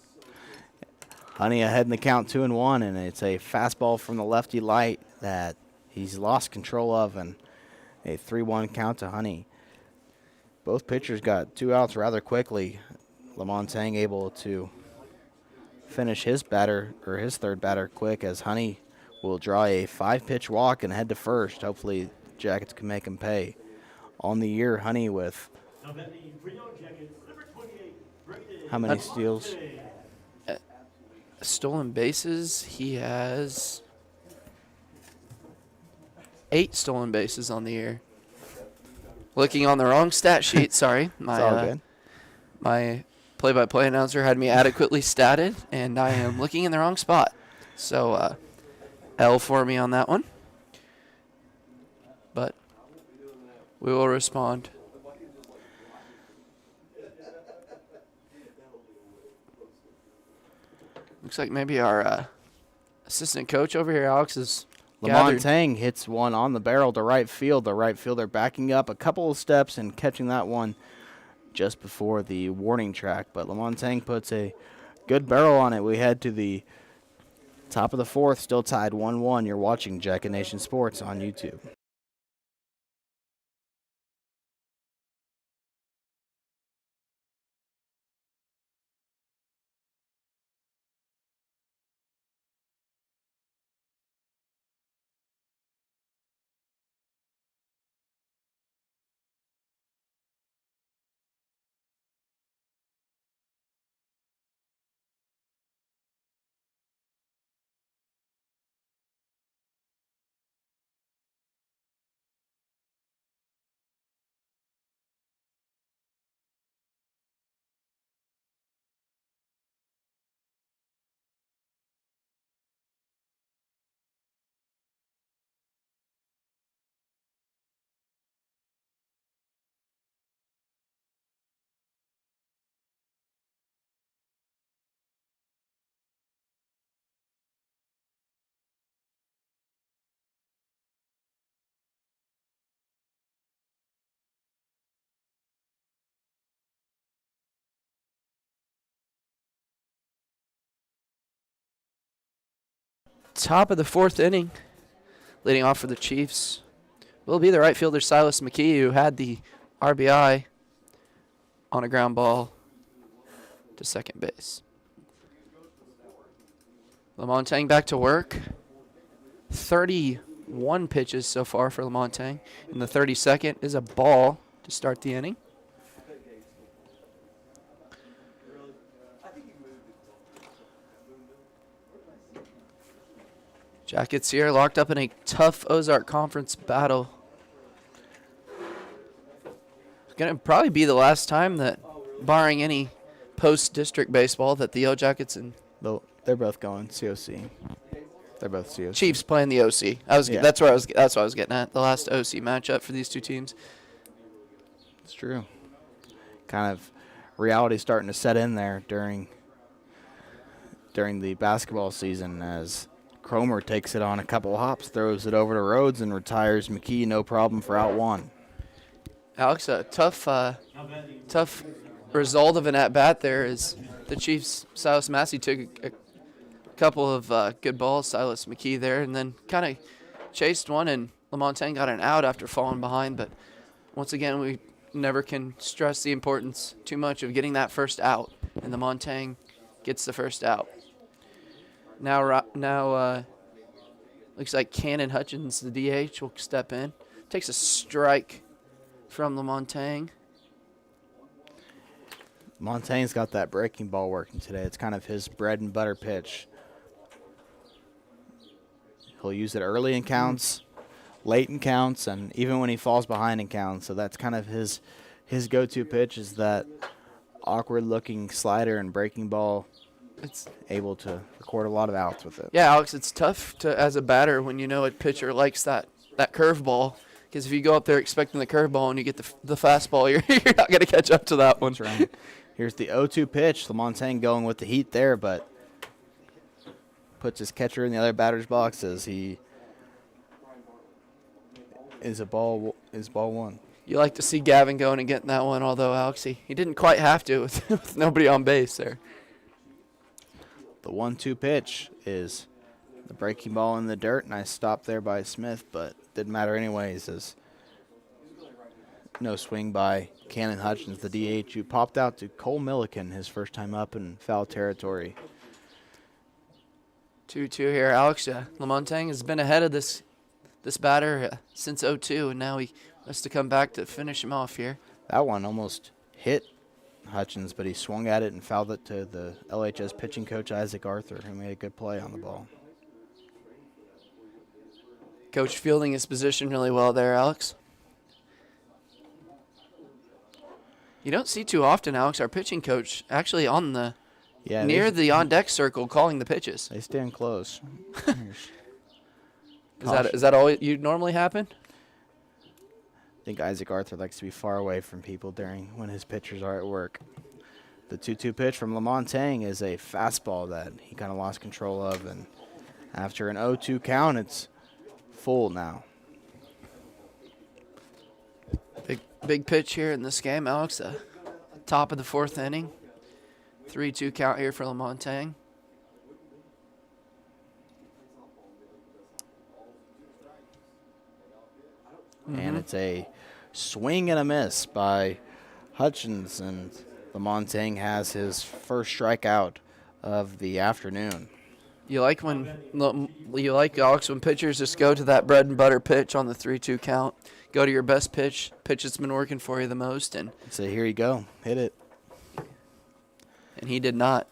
Honey ahead in the count 2-1, and it's a fastball from the lefty light that he's lost control of, and a 3-1 count to Honey. Both pitchers got 2 outs rather quickly. Lamontagne able to finish his third batter quick, as Honey will draw a 5-pitch walk and head to first. Hopefully Jackets can make him pay. On the year, Honey with how many steals? Stolen bases, he has 8 stolen bases on the year. Looking on the wrong stat sheet, sorry. It's all good. My play-by-play announcer had me adequately statted, and I am looking in the wrong spot. So, L for me on that one. But we will respond. Looks like maybe our assistant coach over here, Alex, is Lamontagne hits one on the barrel to right field. The right fielder backing up a couple of steps and catching that one just before the warning track. But Lamontagne puts a good barrel on it. We head to the top of the 4th, still tied 1-1. You're watching Jacket Nation Sports on YouTube. top of the 4th inning. Leading off for the Chiefs will be the right fielder Silas McKee, who had the RBI on a ground ball to second base. Lamontagne back to work. 31 pitches so far for Lamontagne. And the 32nd is a ball to start the inning. Jackets here locked up in a tough Ozark Conference battle. It's going to probably be the last time that, barring any post-district baseball, that the O Jackets and they're both going COC. They're both COC. Chiefs playing the OC. That's what I was getting at. The last OC matchup for these two teams. It's true. Kind of reality starting to set in there during the basketball season as Cromer takes it on a couple hops, throws it over to Rhodes, and retires McKee, no problem, for out 1. Alex, a tough result of an at-bat there is the Chiefs' Silas Massey took a couple of good balls, Silas McKee there, and then kind of chased one, and LaMontagne got an out after falling behind. But once again, we never can stress the importance too much of getting that first out, and LaMontagne gets the first out. Now, looks like Cannon Hutchins, the DH, will step in. Takes a strike from LaMontagne. Montagne's got that breaking ball working today. It's kind of his bread and butter pitch. He'll use it early in counts, late in counts, and even when he falls behind in counts. So that's kind of his go-to pitch, is that awkward-looking slider and breaking ball. It's able to record a lot of outs with it. Yeah, Alex, it's tough to as a batter when you know a pitcher likes that curveball, because if you go up there expecting the curveball and you get the fastball, you're not going to catch up to that one. That's right. Here's the 0-2 pitch. LaMontagne going with the heat there, but puts his catcher in the other batter's box as he is ball one. You like to see Gavin going and getting that one, although, Alex, he didn't quite have to with nobody on base there. The 1-2 pitch is the breaking ball in the dirt. Nice stop there by Smith, but didn't matter anyways, as no swing by Cannon Hutchins, the DH, who popped out to Cole Milliken his first time up in foul territory. 2-2 here, Alex. LaMontagne has been ahead of this batter since 0-2, and now he has to come back to finish him off here. That one almost hit Hutchins, but he swung at it and fouled it to the LHS pitching coach, Isaac Arthur, who made a good play on the ball. Coach fielding his position really well there, Alex. You don't see too often, Alex, our pitching coach actually on the near the on-deck circle calling the pitches. They stand close. Is that all you normally happen? I think Isaac Arthur likes to be far away from people when his pitchers are at work. The 2-2 pitch from LaMontagne is a fastball that he kind of lost control of, and after an 0-2 count, it's full now. Big pitch here in this game, Alex. Top of the fourth inning. 3-2 count here for LaMontagne. And it's a swing and a miss by Hutchins, and LaMontagne has his first strikeout of the afternoon. You like Alex, when pitchers just go to that bread and butter pitch on the 3-2 count, go to your best pitch that's been working for you the most, and so here you go, hit it. And he did not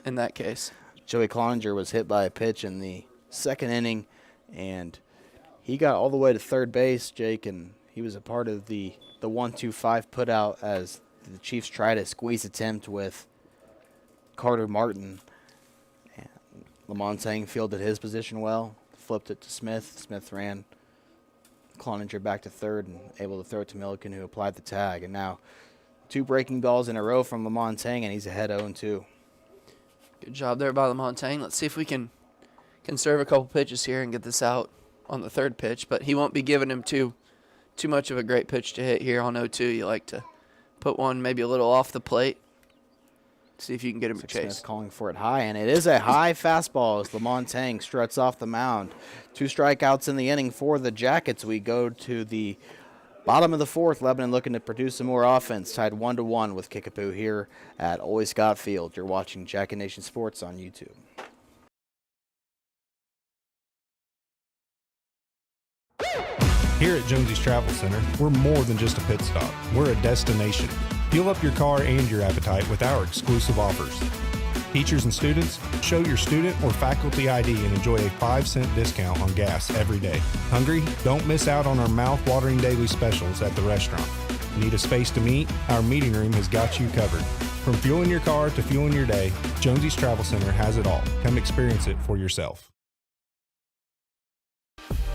in that case. Joey Cloninger was hit by a pitch in the second inning, and he got all the way to third base, Jake, and he was a part of the 1-2-5 put out as the Chiefs tried a squeeze attempt with Carter Martin. And LaMontagne fielded his position well, flipped it to Smith. Smith ran Cloninger back to third and able to throw it to Milliken, who applied the tag. And now 2 breaking balls in a row from LaMontagne, and he's ahead 0-2. Good job there by LaMontagne. Let's see if we can conserve a couple pitches here and get this out on the third pitch, but he won't be giving him too much of a great pitch to hit here on 0-2. You like to put one maybe a little off the plate. See if you can get him to chase. Smith calling for it high, and it is a high fastball as LaMontagne struts off the mound. 2 strikeouts in the inning for the Jackets. We go to the bottom of the fourth. Lebanon looking to produce some more offense, tied 1-1 with Kickapoo here at Ole Scott Field. You're watching Jacket Nation Sports on YouTube. Here at Jonesy's Travel Center, we're more than just a pit stop. We're a destination. Fuel up your car and your appetite with our exclusive offers. Teachers and students, show your student or faculty ID and enjoy a 5-cent discount on gas every day. Hungry? Don't miss out on our mouth-watering daily specials at the restaurant. Need a space to meet? Our meeting room has got you covered. From fueling your car to fueling your day, Jonesy's Travel Center has it all. Come experience it for yourself.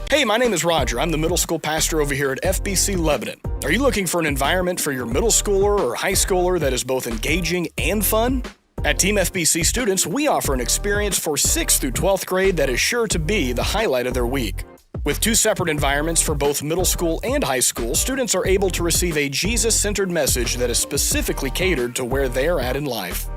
Hey, my name is Roger. I'm the middle school pastor over here at FBC Lebanon. Are you looking for an environment for your middle schooler or high schooler that is both engaging and fun? At Team FBC students, we offer an experience for 6th through 12th grade that is sure to be the highlight of their week. With 2 separate environments for both middle school and high school, students are able to receive a Jesus-centered message that is specifically catered to where they are at in life.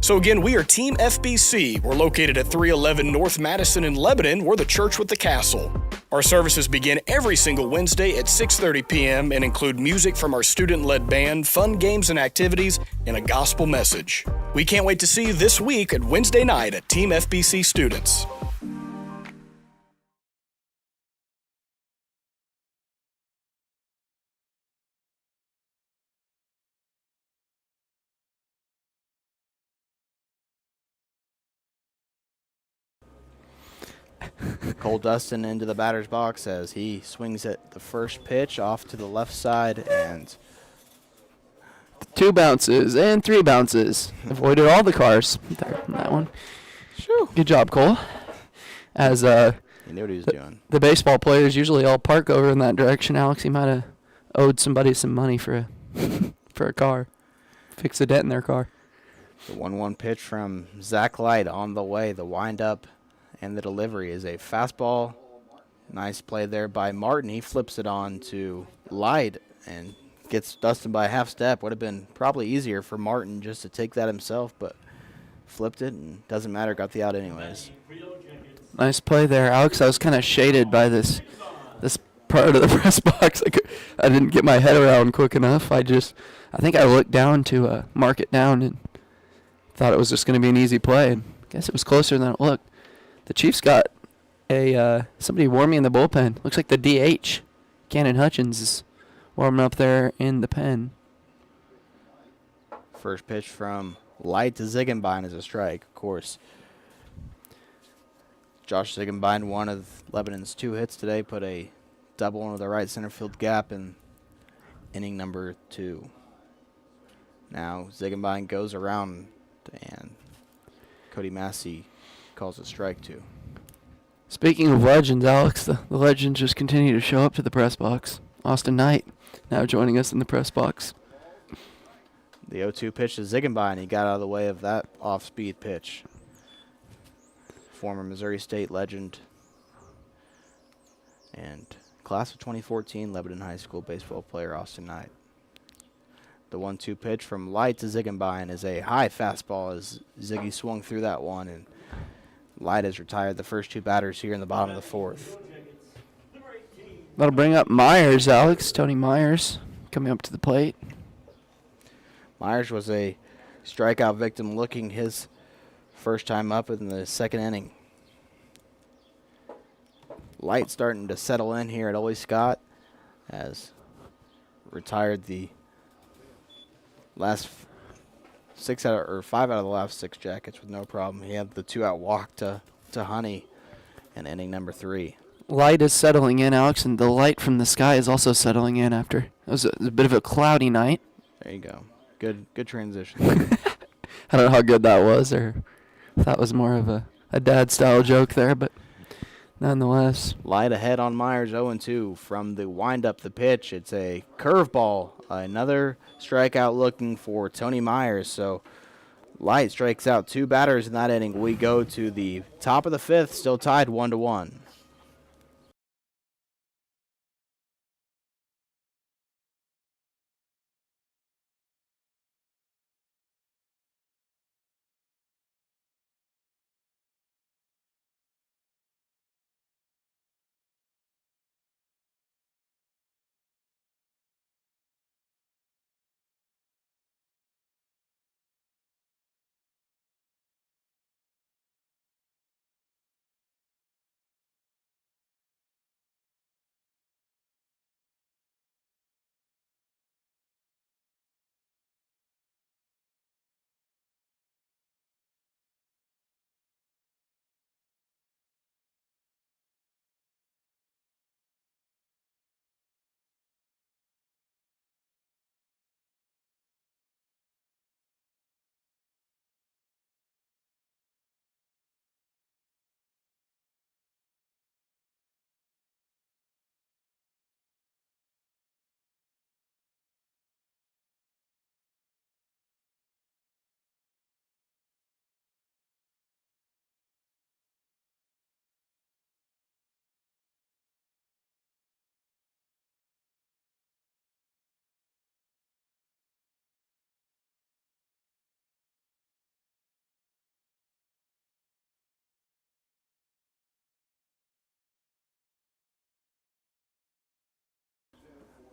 So again, we are Team FBC. We're located at 311 North Madison in Lebanon. We're the church with the castle. Our services begin every single Wednesday at 6:30 p.m. and include music from our student-led band, fun games and activities, and a gospel message. We can't wait to see you this week at Wednesday night at Team FBC Students. Cole Dustin into the batter's box as he swings at the first pitch off to the left side, and 2 bounces and 3 bounces. Avoided all the cars there on that one. Good job, Cole. As he knew what he was doing. The baseball players usually all park over in that direction. Alex, he might have owed somebody some money for a car. Fix a dent in their car. The 1-1 pitch from Zach Light on the way. The windup and the delivery is a fastball. Nice play there by Martin. He flips it on to Light and gets Dustin by a half step. Would have been probably easier for Martin just to take that himself, but flipped it and doesn't matter. Got the out anyways. Nice play there, Alex. I was kind of shaded by this part of the press box. I didn't get my head around quick enough. I think I looked down to mark it down and thought it was just going to be an easy play. And I guess it was closer than it looked. The Chiefs got somebody warming in the bullpen. Looks like the DH, Cannon Hutchins, is warming up there in the pen. First pitch from Light to Ziegenbein is a strike, of course. Josh Ziegenbein, one of Lebanon's 2 hits today, put a double into the right center field gap in inning number 2. Now Ziegenbein goes around and Cody Massey calls a strike 2. Speaking of legends, Alex, the legends just continue to show up to the press box. Austin Knight now joining us in the press box. The 0-2 pitch to Ziegenbein. He got out of the way of that off-speed pitch. Former Missouri State legend and class of 2014 Lebanon High School baseball player Austin Knight. The 1-2 pitch from Light to Ziegenbein is a high fastball as Ziggy swung through that one, and Light has retired the first 2 batters here in the bottom of the 4th. That'll bring up Myers, Alex. Tony Myers coming up to the plate. Myers was a strikeout victim looking his first time up in the 2nd inning. Light starting to settle in here at Ole Scott, has retired the last 5 out of the last 6 Jackets with no problem. He had the 2-out walk to Honey in inning number 3. Light is settling in, Alex, and the light from the sky is also settling in after. It was a bit of a cloudy night. There you go. Good transition. I don't know how good that was, or if that was more of a dad-style joke there, but nonetheless. Light ahead on Myers, 0-2 from the wind-up the pitch. It's a curveball, another strikeout looking for Tony Myers. So Light strikes out 2 batters in that inning. We go to the top of the 5th, still tied 1-1.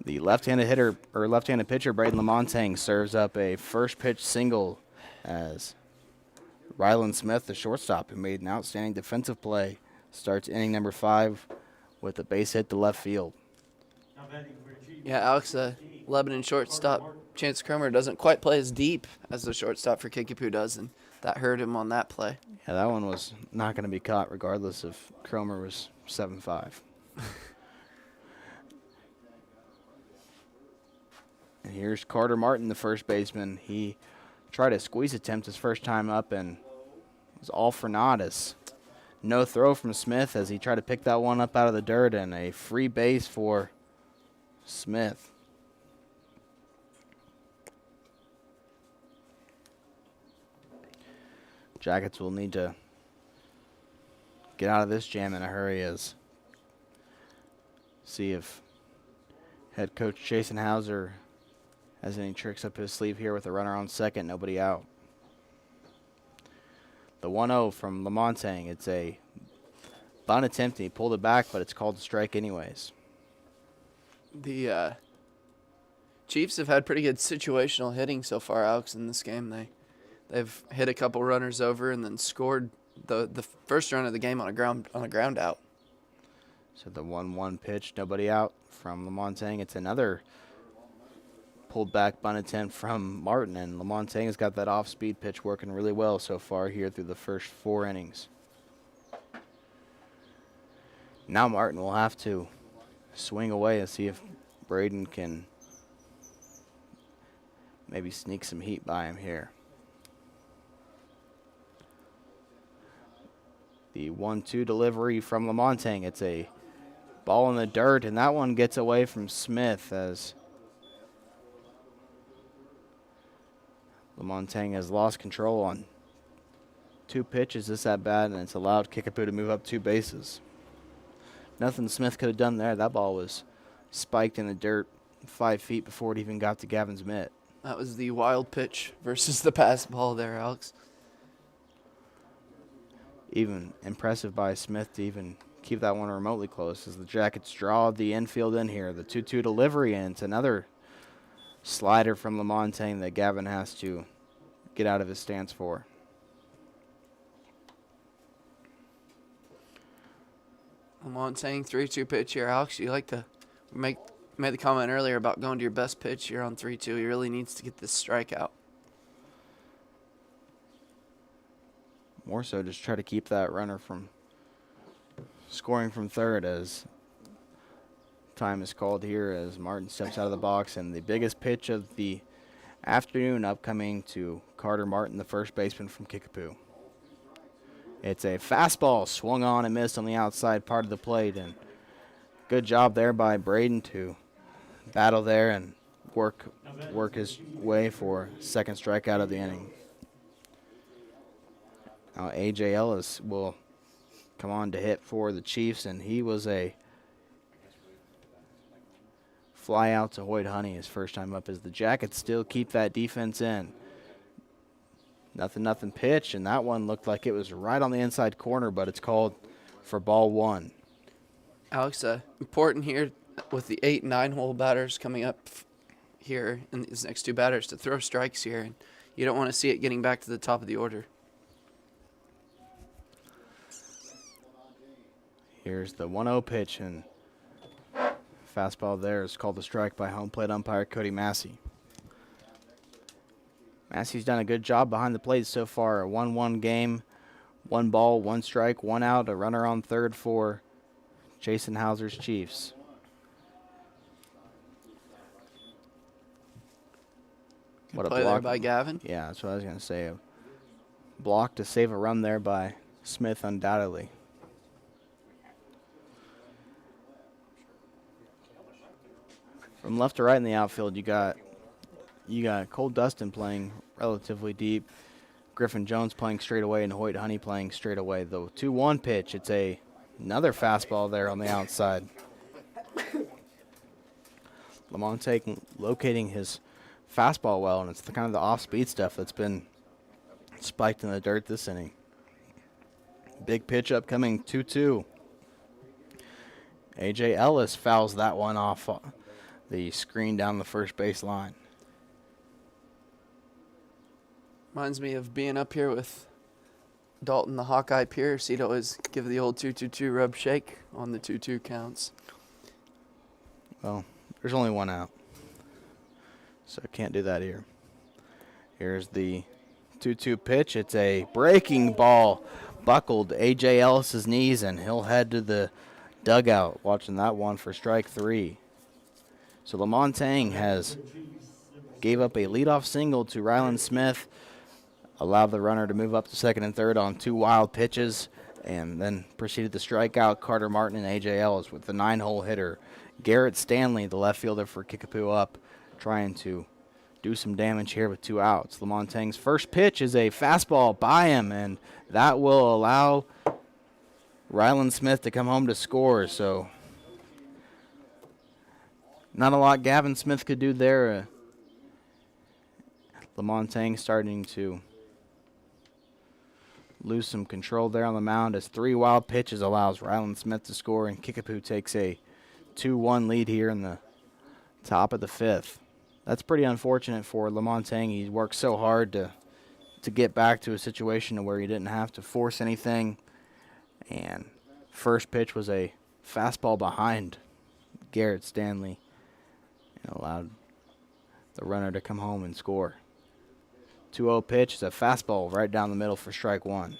The left-handed pitcher, Braden Lamontagne, serves up a first pitch single as Rylan Smith, the shortstop, who made an outstanding defensive play, starts inning number 5 with a base hit to left field. Yeah, Alex, Lebanon shortstop Chance Cromer doesn't quite play as deep as the shortstop for Kickapoo does, and that hurt him on that play. Yeah, that one was not going to be caught regardless if Cromer was 7'5". And here's Carter Martin, the first baseman. He tried a squeeze attempt his first time up and was all for naught. As no throw from Smith as he tried to pick that one up out of the dirt, and a free base for Smith. Jackets will need to get out of this jam in a hurry as see if head coach Jason Hauser has any tricks up his sleeve here with a runner on second, nobody out. The 1-0 from Lamontagne. It's a bunt attempt. He pulled it back, but it's called a strike anyways. The Chiefs have had pretty good situational hitting so far, Alex, in this game. They've hit a couple runners over and then scored the first run of the game on a ground out. So the 1-1 pitch, nobody out from Lamontagne. It's another pulled back bunt attempt from Martin, and Lamontagne has got that off-speed pitch working really well so far here through the first 4 innings. Now Martin will have to swing away and see if Braden can maybe sneak some heat by him here. The 1-2 delivery from Lamontagne. It's a ball in the dirt, and that one gets away from Smith as Lamontagne has lost control on 2 pitches this at bat, and it's allowed Kickapoo to move up 2 bases. Nothing Smith could have done there. That ball was spiked in the dirt 5 feet before it even got to Gavin's mitt. That was the wild pitch versus the pass ball there, Alex. Even impressive by Smith to even keep that one remotely close as the Jackets draw the infield in here. The 2-2 delivery, and it's another slider from Lamontagne that Gavin has to get out of his stance for. Lamontagne 3-2 pitch here, Alex. You like to made the comment earlier about going to your best pitch here on 3-2. He really needs to get this strikeout. More so just try to keep that runner from scoring from third as time is called here as Martin steps out of the box, and the biggest pitch of the afternoon upcoming to Carter Martin, the first baseman from Kickapoo. It's a fastball swung on and missed on the outside part of the plate, and good job there by Braden to battle there and work his way for second strikeout of the inning. Now A.J. Ellis will come on to hit for the Chiefs, and he was a fly out to Hoyt Honey his first time up as the Jackets still keep that defense in. Nothing pitch, and that one looked like it was right on the inside corner, but it's called for ball 1. Alex, important here with the 8 and 9 hole batters coming up here in these next 2 batters to throw strikes here, and you don't want to see it getting back to the top of the order. Here's the 1-0 pitch, and fastball there is called a strike by home plate umpire Cody Massey. Massey's done a good job behind the plate so far. A 1-1 game, 1 ball, 1 strike, 1 out, a runner on third for Jason Hauser's Chiefs. What a play block there by Gavin. Yeah, that's what I was going to say. A block to save a run there by Smith, undoubtedly. From left to right in the outfield, you got Cole Dustin playing relatively deep, Griffin Jones playing straight away, and Hoyt Honey playing straight away. The 2-1 pitch, it's another fastball there on the outside. Lamontagne locating his fastball well, and it's kind of the off-speed stuff that's been spiked in the dirt this inning. Big pitch upcoming, 2-2. A.J. Ellis fouls that one off the screen down the first base line. Reminds me of being up here with Dalton, the Hawkeye Pierce. He'd always give the old 2-2-2 rub shake on the 2-2 counts. Well, there's only one out, so can't do that here. Here's the 2-2 pitch. It's a breaking ball, buckled A.J. Ellis's knees, and he'll head to the dugout. Watching that one for strike 3. So Lamontang has gave up a leadoff single to Ryland Smith, allowed the runner to move up to second and third on 2 wild pitches, and then proceeded to strike out Carter Martin and A.J. Ellis with the 9-hole hitter. Garrett Stanley, the left fielder for Kickapoo, up, trying to do some damage here with 2 outs. Lamontang's first pitch is a fastball by him, and that will allow Ryland Smith to come home to score. So not a lot Gavin Smith could do there. Lamontang starting to lose some control there on the mound as 3 wild pitches allows Ryland Smith to score, and Kickapoo takes a 2-1 lead here in the top of the 5th. That's pretty unfortunate for Lamontang. He worked so hard to get back to a situation where he didn't have to force anything. And first pitch was a fastball behind Garrett Stanley and allowed the runner to come home and score. 2-0 pitch is a fastball right down the middle for strike 1.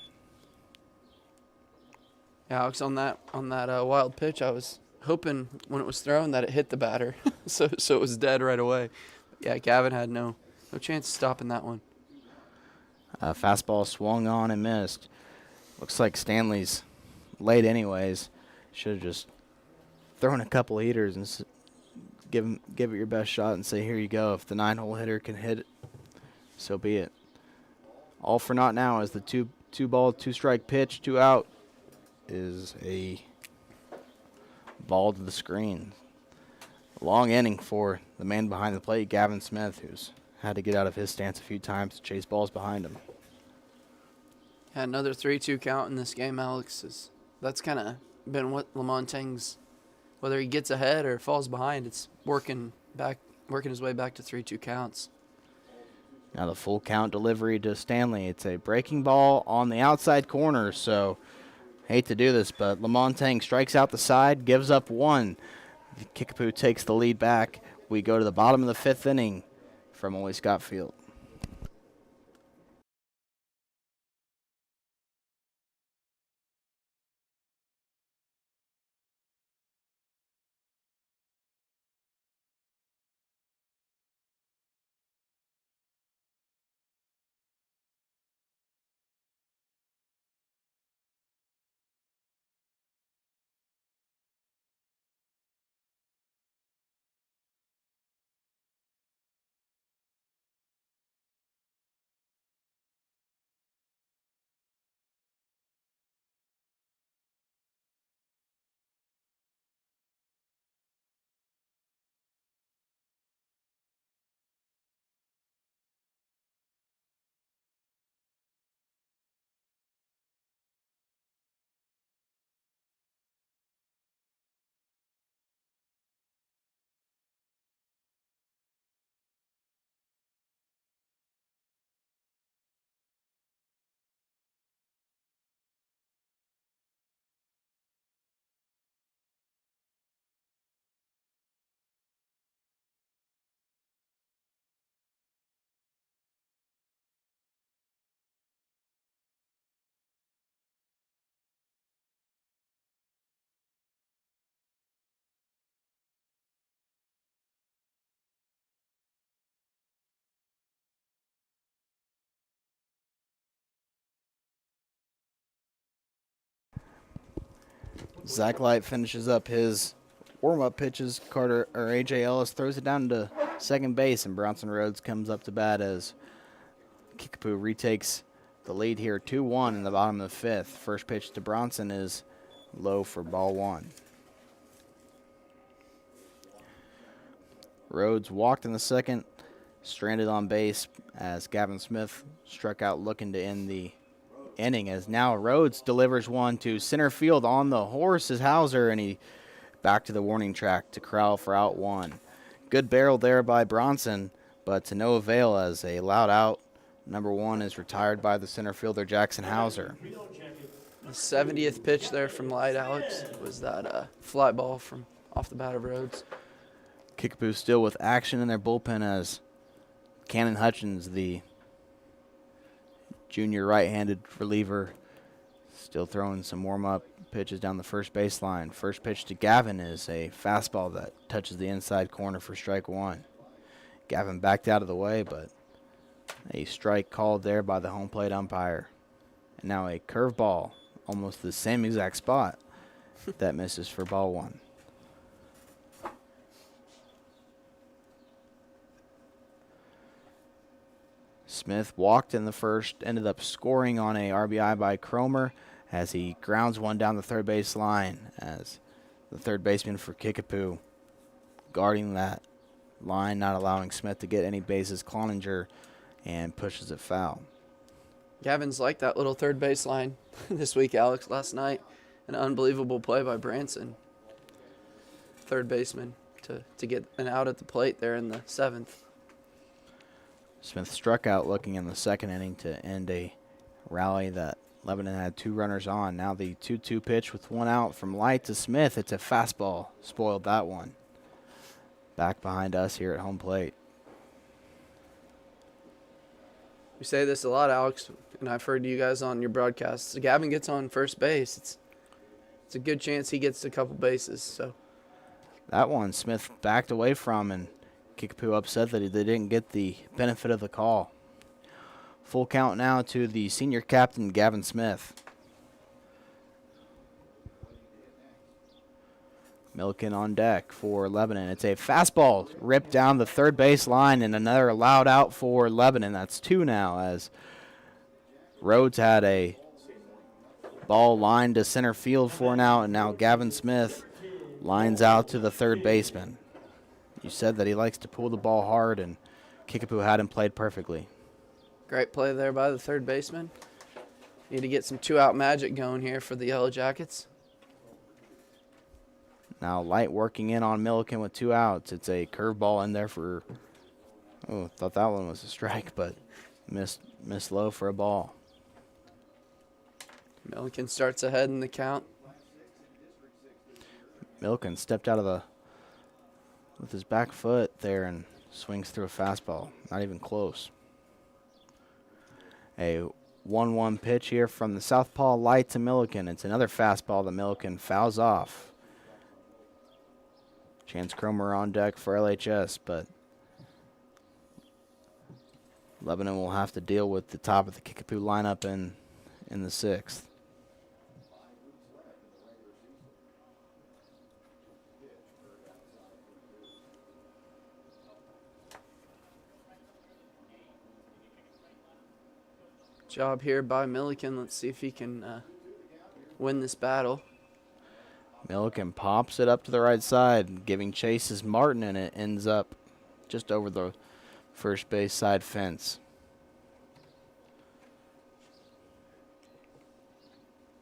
Yeah, Alex, on that wild pitch, I was hoping when it was thrown that it hit the batter, so it was dead right away. Yeah, Gavin had no chance of stopping that one. Fastball swung on and missed. Looks like Stanley's late anyways. Should have just thrown a couple heaters and give it your best shot and say, here you go. If the 9-hole hitter can hit it, so be it. All for naught now as the 2-ball, 2-strike pitch, 2 out is a ball to the screen. Long inning for the man behind the plate, Gavin Smith, who's had to get out of his stance a few times to chase balls behind him. Yeah, another 3-2 count in this game, Alex. That's kind of been what Lamontang's, whether he gets ahead or falls behind, it's working his way back to 3-2 counts. Now the full count delivery to Stanley. It's a breaking ball on the outside corner, so hate to do this, but Lamontang strikes out the side, gives up 1. Kickapoo takes the lead back. We go to the bottom of the 5th inning from Ole Scott Field. Zach Light finishes up his warm-up pitches. A.J. Ellis throws it down to second base, and Bronson Rhodes comes up to bat as Kickapoo retakes the lead here, 2-1 in the bottom of the 5th. First pitch to Bronson is low for ball 1. Rhodes walked in the second, stranded on base as Gavin Smith struck out looking to end the inning, as now Rhodes delivers one to center field on the horse is Hauser, and he back to the warning track to corral for out 1. Good barrel there by Bronson, but to no avail as a loud out. Number 1 is retired by the center fielder Jackson Hauser. The 70th pitch there from Light, Alex, was that fly ball from off the bat of Rhodes. Kickapoo still with action in their bullpen as Cannon Hutchins, the junior right-handed reliever, still throwing some warm-up pitches down the first baseline. First pitch to Gavin is a fastball that touches the inside corner for strike 1. Gavin backed out of the way, but a strike called there by the home plate umpire. And now a curveball, almost the same exact spot, that misses for ball 1. Smith walked in the first, ended up scoring on a RBI by Cromer as he grounds one down the third base line as the third baseman for Kickapoo guarding that line, not allowing Smith to get any bases. Cloninger and pushes it foul. Gavin's like that little third base line this week, Alex. Last night, an unbelievable play by Branson, third baseman, to get an out at the plate there in the 7th. Smith struck out looking in the second inning to end a rally that Lebanon had 2 runners on. Now the 2-2 pitch with 1 out from Light to Smith. It's a fastball. Spoiled that one. Back behind us here at home plate. We say this a lot, Alex, and I've heard you guys on your broadcasts. If Gavin gets on first base, it's a good chance he gets a couple bases. So that one Smith backed away from, and Kickapoo upset that they didn't get the benefit of the call. Full count now to the senior captain, Gavin Smith. Milliken on deck for Lebanon. It's a fastball ripped down the third base line and another loud out for Lebanon. That's 2 now as Rhodes had a ball lined to center field for an out, and now Gavin Smith lines out to the third baseman. You said that he likes to pull the ball hard, and Kickapoo had him played perfectly. Great play there by the third baseman. Need to get some 2-out magic going here for the Yellow Jackets. Now Light working in on Milliken with 2 outs. It's a curveball in there for, thought that one was a strike, but missed low for a ball. Milliken starts ahead in the count. Milliken stepped out of with his back foot there and swings through a fastball. Not even close. A 1-1 pitch here from the southpaw Light to Milliken. It's another fastball that Milliken fouls off. Chance Cromer on deck for LHS, but Lebanon will have to deal with the top of the Kickapoo lineup in the 6th. Job here by Milliken. Let's see if he can win this battle. Milliken pops it up to the right side, giving chase is Martin, and it ends up just over the first base side fence.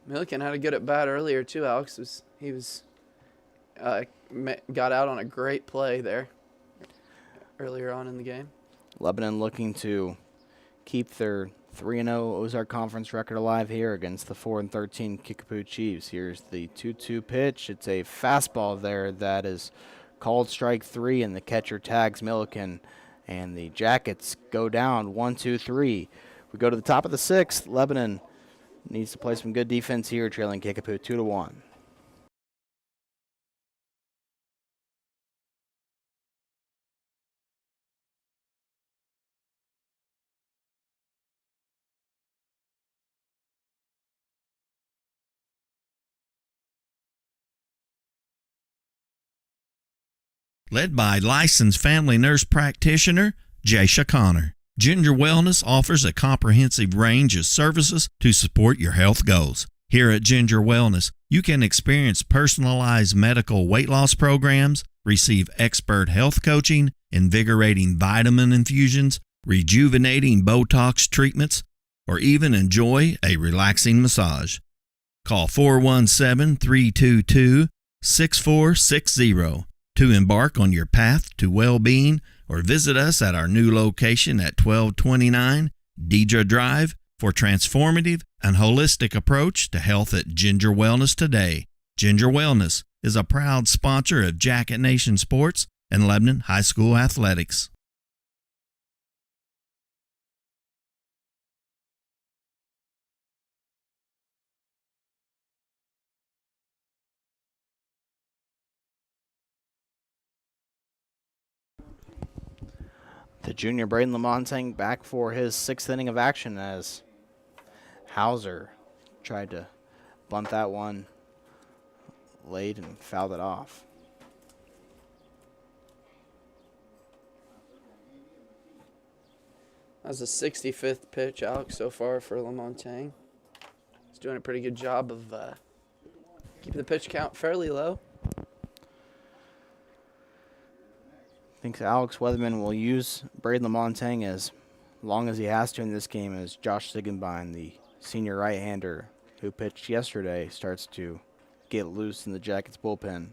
Milliken had a good at bat earlier too, Alex. He got out on a great play there earlier on in the game. Lebanon looking to keep their 3-0 Ozark Conference record alive here against the 4-13 Kickapoo Chiefs. Here's the 2-2 pitch. It's a fastball there that is called strike 3, and the catcher tags Milliken, and the Jackets go down 1-2-3. We go to the top of the 6th. Lebanon needs to play some good defense here, trailing Kickapoo 2-1. Led by licensed family nurse practitioner Jaysha Connor, Ginger Wellness offers a comprehensive range of services to support your health goals. Here at Ginger Wellness, you can experience personalized medical weight loss programs, receive expert health coaching, invigorating vitamin infusions, rejuvenating Botox treatments, or even enjoy a relaxing massage. Call 417-322-6460. To embark on your path to well-being, or visit us at our new location at 1229 Deidre Drive for transformative and holistic approach to health at Ginger Wellness today. Ginger Wellness is a proud sponsor of Jacket Nation Sports and Lebanon High School Athletics. The junior Braden Lamontagne back for his 6th inning of action as Hauser tried to bunt that one late and fouled it off. That's the 65th pitch, Alex, so far for Lamontagne. He's doing a pretty good job of keeping the pitch count fairly low. Thinks Alex Weatherman will use Braden Lamontagne as long as he has to in this game as Josh Sigenbein, the senior right-hander who pitched yesterday, starts to get loose in the Jackets bullpen.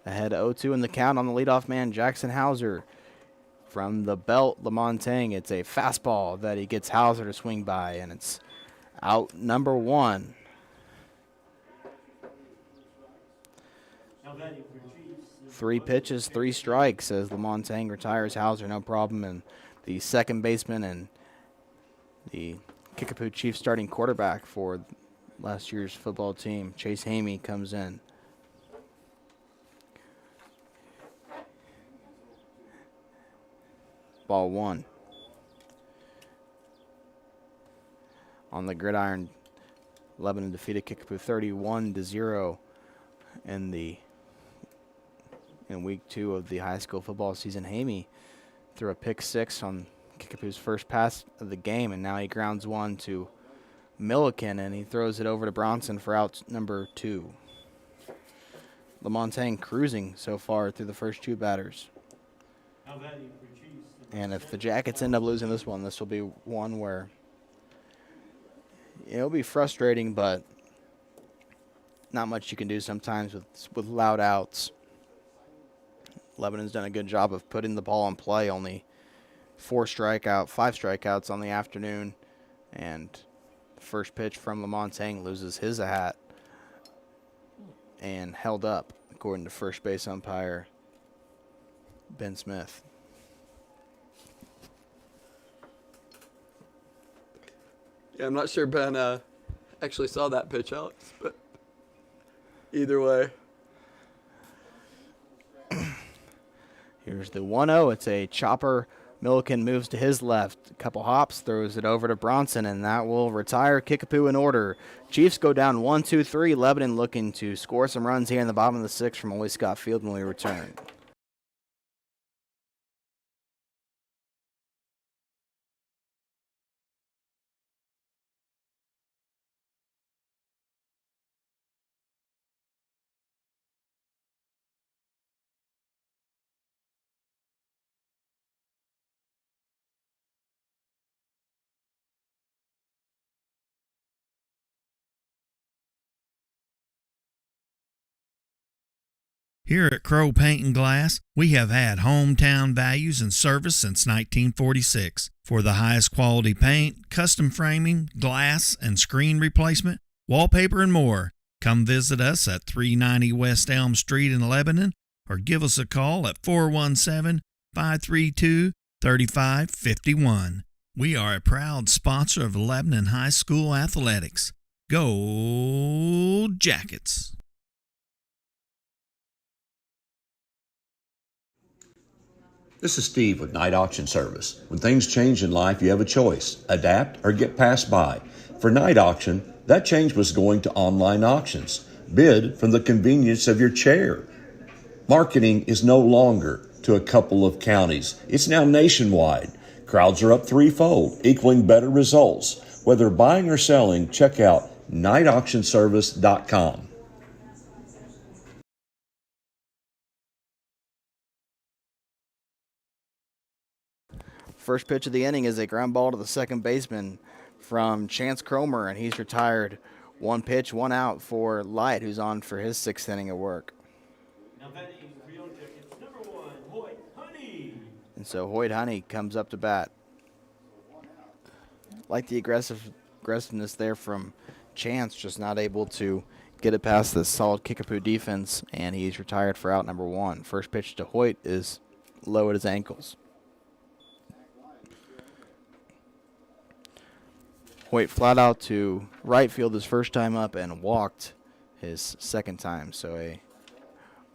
Ahead 0-2 in the count on the leadoff man, Jackson Hauser. From the belt, Lamontagne, it's a fastball that he gets Hauser to swing by, and it's out number 1. Three pitches, 3 strikes as Lamontagne retires Hauser, no problem. And the second baseman and the Kickapoo Chiefs starting quarterback for last year's football team, Chase Hamey, comes in. Ball 1. On the gridiron, Lebanon defeated Kickapoo 31-0 in week 2 of the high school football season. Hamey threw a pick 6 on Kickapoo's first pass of the game, and now he grounds one to Milliken, and he throws it over to Bronson for out number 2. Lamontagne cruising so far through the first 2 batters. And if the Jackets end up losing this one, this will be one where it'll be frustrating, but not much you can do sometimes with loud outs. Lebanon's done a good job of putting the ball in play. Only 5 strikeouts on the afternoon. And the first pitch from Lamontagne loses his hat and held up, according to first base umpire Ben Smith. Yeah, I'm not sure Ben actually saw that pitch, Alex, but either way. Here's the 1-0. It's a chopper. Milliken moves to his left. A couple hops, throws it over to Bronson, and that will retire Kickapoo in order. Chiefs go down 1-2-3. Lebanon looking to score some runs here in the bottom of the 6th from Willie Scott Field when we return. Here at Crow Paint and Glass, we have had hometown values and service since 1946. For the highest quality paint, custom framing, glass and screen replacement, wallpaper, and more, come visit us at 390 West Elm Street in Lebanon or give us a call at 417-532-3551. We are a proud sponsor of Lebanon High School Athletics. Go Jackets! This is Steve with Night Auction Service. When things change in life, you have a choice: adapt or get passed by. For Night Auction, that change was going to online auctions. Bid from the convenience of your chair. Marketing is no longer to a couple of counties. It's now nationwide. Crowds are up threefold, equaling better results. Whether buying or selling, check out nightauctionservice.com. First pitch of the inning is a ground ball to the second baseman from Chance Cromer, and he's retired One pitch, one out for Light, who's on for his 6th inning of work. Now batting for Yellow Jackets, number 1, Hoyt Honey. And so Hoyt Honey comes up to bat. Like the aggressiveness there from Chance, just not able to get it past the solid Kickapoo defense, and he's retired for out number 1. First pitch to Hoyt is low at his ankles. Hoyt flat out to right field his first time up and walked his second time. So a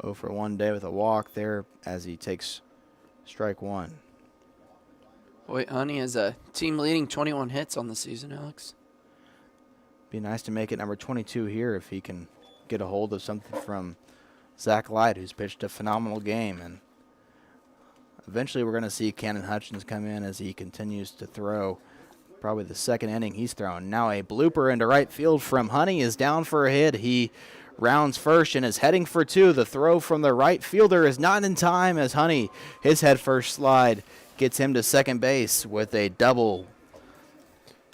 0 for 1 day with a walk there as he takes strike 1. Hoyt Honey has a team leading 21 hits on the season, Alex. Be nice to make it number 22 here if he can get a hold of something from Zach Light, who's pitched a phenomenal game. And eventually we're going to see Cannon Hutchins come in as he continues to throw. Probably the second inning he's thrown. Now a blooper into right field from Honey is down for a hit. He rounds first and is heading for 2. The throw from the right fielder is not in time as Honey, his head first slide, gets him to second base with a double.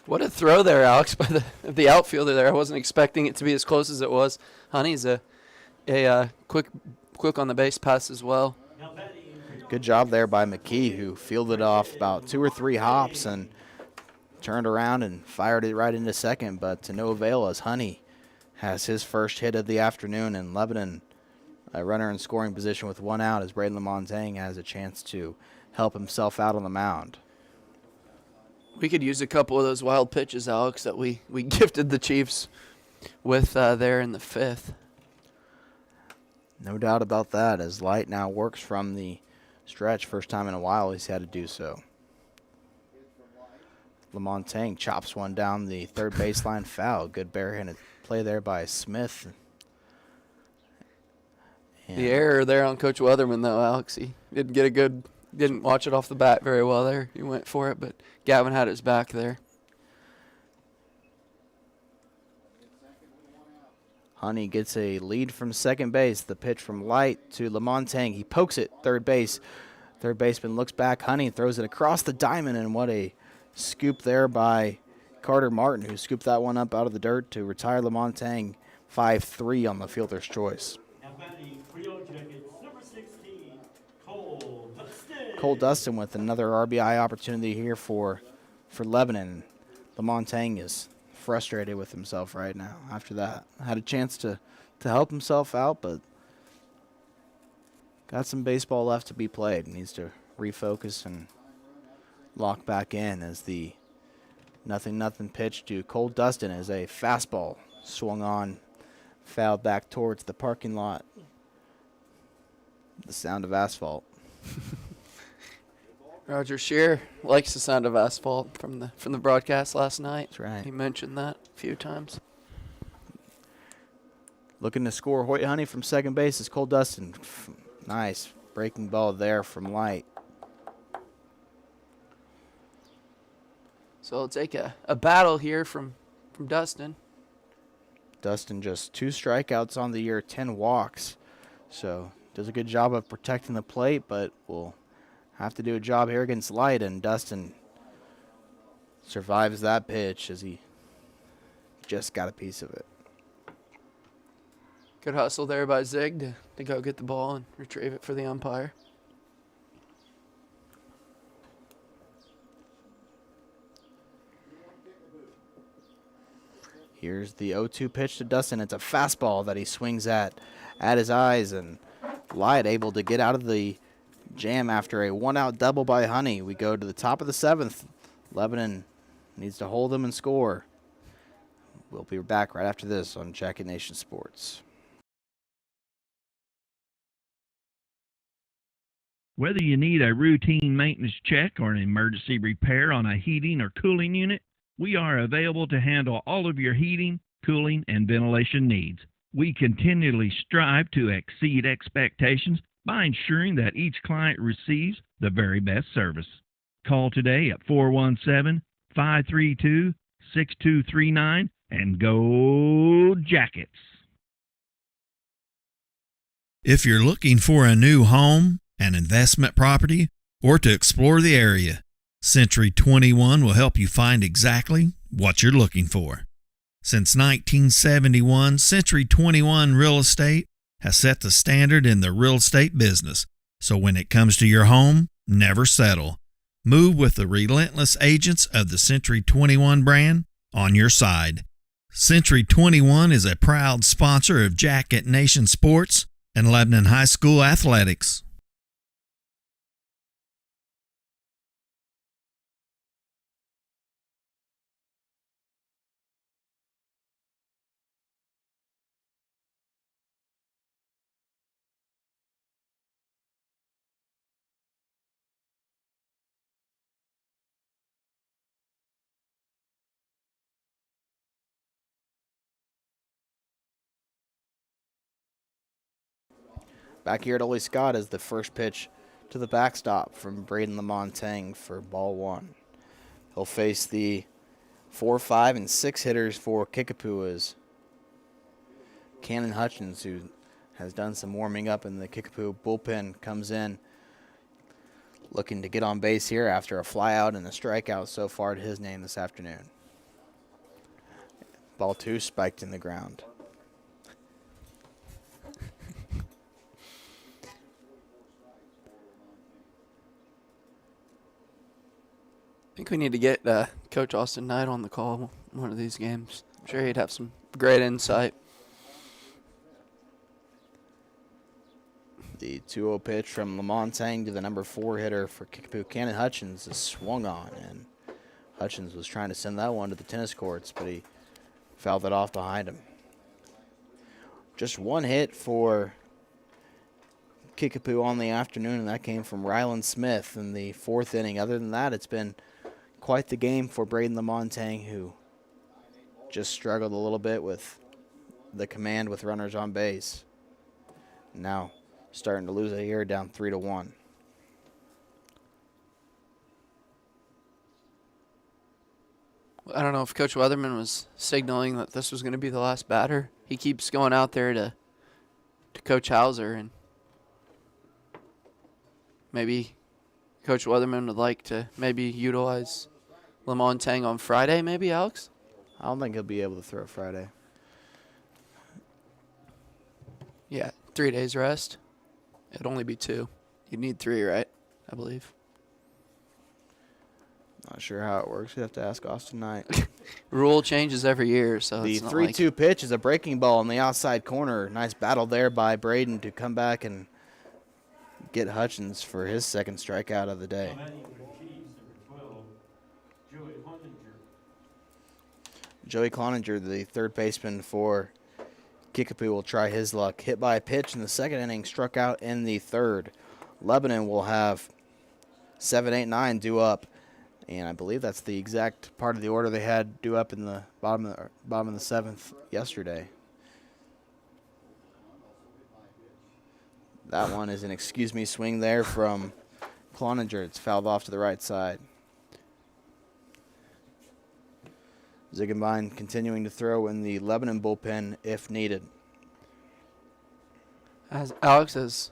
What a throw there, Alex, by the outfielder there. I wasn't expecting it to be as close as it was. Honey's a quick on the base pass as well. Good job there by McKee, who fielded off about 2 or 3 hops and turned around and fired it right into second, but to no avail as Honey has his first hit of the afternoon, and Lebanon a runner in scoring position with 1 out as Braden LaMontagne has a chance to help himself out on the mound. We could use a couple of those wild pitches, Alex, that we gifted the Chiefs with there in the 5th. No doubt about that, as Light now works from the stretch. First time in a while he's had to do so. LaMontagne chops one down the third baseline foul. Good barehanded play there by Smith. And the error there on Coach Weatherman, though, Alex. He didn't watch it off the bat very well there. He went for it, but Gavin had his back there. Honey gets a lead from second base. The pitch from Light to LaMontagne. He pokes it third base. Third baseman looks back. Honey throws it across the diamond, and what a scoop there by Carter Martin, who scooped that one up out of the dirt to retire LaMontagne 5-3 on the fielder's choice. Now batting for Yellow Jackets, number 16, Cole Dustin. Cole Dustin with another RBI opportunity here for Lebanon. LaMontagne is frustrated with himself right now after that. Had a chance to help himself out, but got some baseball left to be played. Needs to refocus and lock back in as the 0-0 pitch to Cole Dustin as a fastball swung on, fouled back towards the parking lot. The sound of asphalt. Roger Shearer likes the sound of asphalt from the broadcast last night. That's right. He mentioned that a few times. Looking to score Hoyt Honey from second base is Cole Dustin. Nice breaking ball there from Light. So it'll take a battle here from Dustin. Dustin just 2 strikeouts on the year, 10 walks. So does a good job of protecting the plate, but will have to do a job here against Light, and Dustin survives that pitch as he just got a piece of it. Good hustle there by Zig to go get the ball and retrieve it for the umpire. Here's the 0-2 pitch to Dustin. It's a fastball that he swings at his eyes, and Light able to get out of the jam after a 1-out double by Honey. We go to the top of the 7th. Lebanon needs to hold them and score. We'll be back right after this on Jacket Nation Sports. Whether you need a routine maintenance check or an emergency repair on a heating or cooling unit, we are available to handle all of your heating, cooling, and ventilation needs. We continually strive to exceed expectations by ensuring that each client receives the very best service. Call today at 417-532-6239 and go Jackets. If you're looking for a new home, an investment property, or to explore the area, Century 21 will help you find exactly what you're looking for. Since 1971, Century 21 Real Estate has set the standard in the real estate business. So when it comes to your home, never settle. Move with the relentless agents of the Century 21 brand on your side. Century 21 is a proud sponsor of Jacket Nation Sports and Lebanon High School Athletics. Back here at Ole Scott is the first pitch to the backstop from Braden Lamontang for ball one. He'll face the 4, 5, and 6 hitters for Kickapoo as Cannon Hutchins, who has done some warming up in the Kickapoo bullpen, comes in looking to get on base here after a flyout and a strikeout so far to his name this afternoon. Ball 2 spiked in the ground. I think we need to get Coach Austin Knight on the call one of these games. I'm sure he'd have some great insight. The 2-0 pitch from Lamontang to the number 4 hitter for Kickapoo, Cannon Hutchins, is swung on, and Hutchins was trying to send that one to the tennis courts, but he fouled it off behind him. Just one hit for Kickapoo on the afternoon, and that came from Ryland Smith in the 4th inning. Other than that, it's been quite the game for Braden Lamontang, who just struggled a little bit with the command with runners on base. Now starting to lose it here, down 3-1. I don't know if Coach Weatherman was signaling that this was going to be the last batter. He keeps going out there to Coach Hauser, and maybe Coach Weatherman would like to maybe utilize Lamontang on Friday, maybe, Alex? I don't think he'll be able to throw Friday. Yeah, 3 days rest. It'd only be 2. You'd need 3, right? I believe. Not sure how it works. You'd have to ask Austin Knight. Rule changes every year, so the it's not 3-2 pitch is a breaking ball in the outside corner. Nice battle there by Braden to come back and get Hutchins for his second strikeout of the day. Joey Cloninger, the third baseman for Kickapoo, will try his luck. Hit by a pitch in the second inning, struck out in the third. Lebanon will have 7, 8, 9 due up, and I believe that's the exact part of the order they had due up in the bottom of the 7th yesterday. That one is an excuse me swing there from Cloninger. It's fouled off to the right side. Ziegenbein continuing to throw in the Lebanon bullpen if needed. As Alex has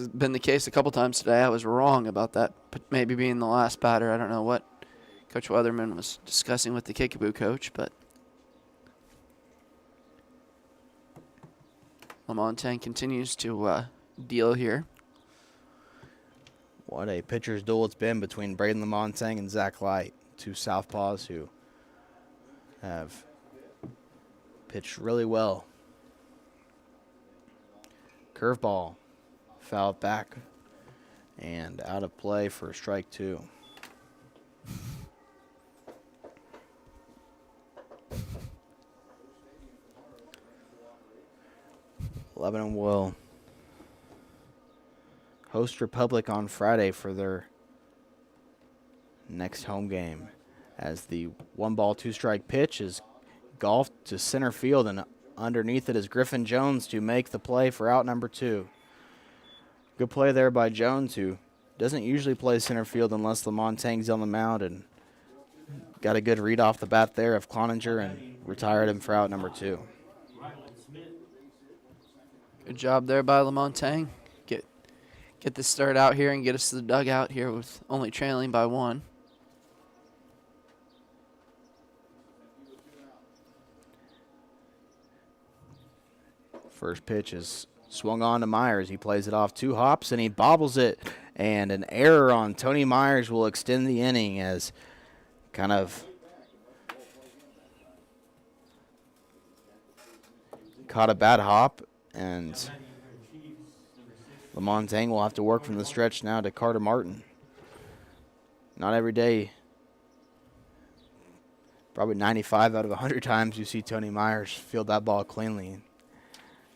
been the case a couple times today, I was wrong about that, but maybe being the last batter. I don't know what Coach Weatherman was discussing with the Kickapoo coach, but Lamontang continues to deal here. What a pitcher's duel it's been between Braden Lamontang and Zach Light, two southpaws who have pitched really well. Curveball, fouled back, and out of play for strike 2. Lebanon will host Republic on Friday for their next home game, as the 1-ball, 2-strike pitch is golfed to center field, and underneath it is Griffin Jones to make the play for out number 2. Good play there by Jones, who doesn't usually play center field unless Lamontang's on the mound, and got a good read off the bat there of Cloninger and retired him for out number 2. Good job there by Lamontang. Get this start out here and get us to the dugout here with only trailing by 1. First pitch is swung on to Myers. He plays it off 2 hops, and he bobbles it. And an error on Tony Myers will extend the inning as kind of caught a bad hop. And Lamontagne will have to work from the stretch now to Carter Martin. Not every day, probably 95 out of 100 times you see Tony Myers field that ball cleanly.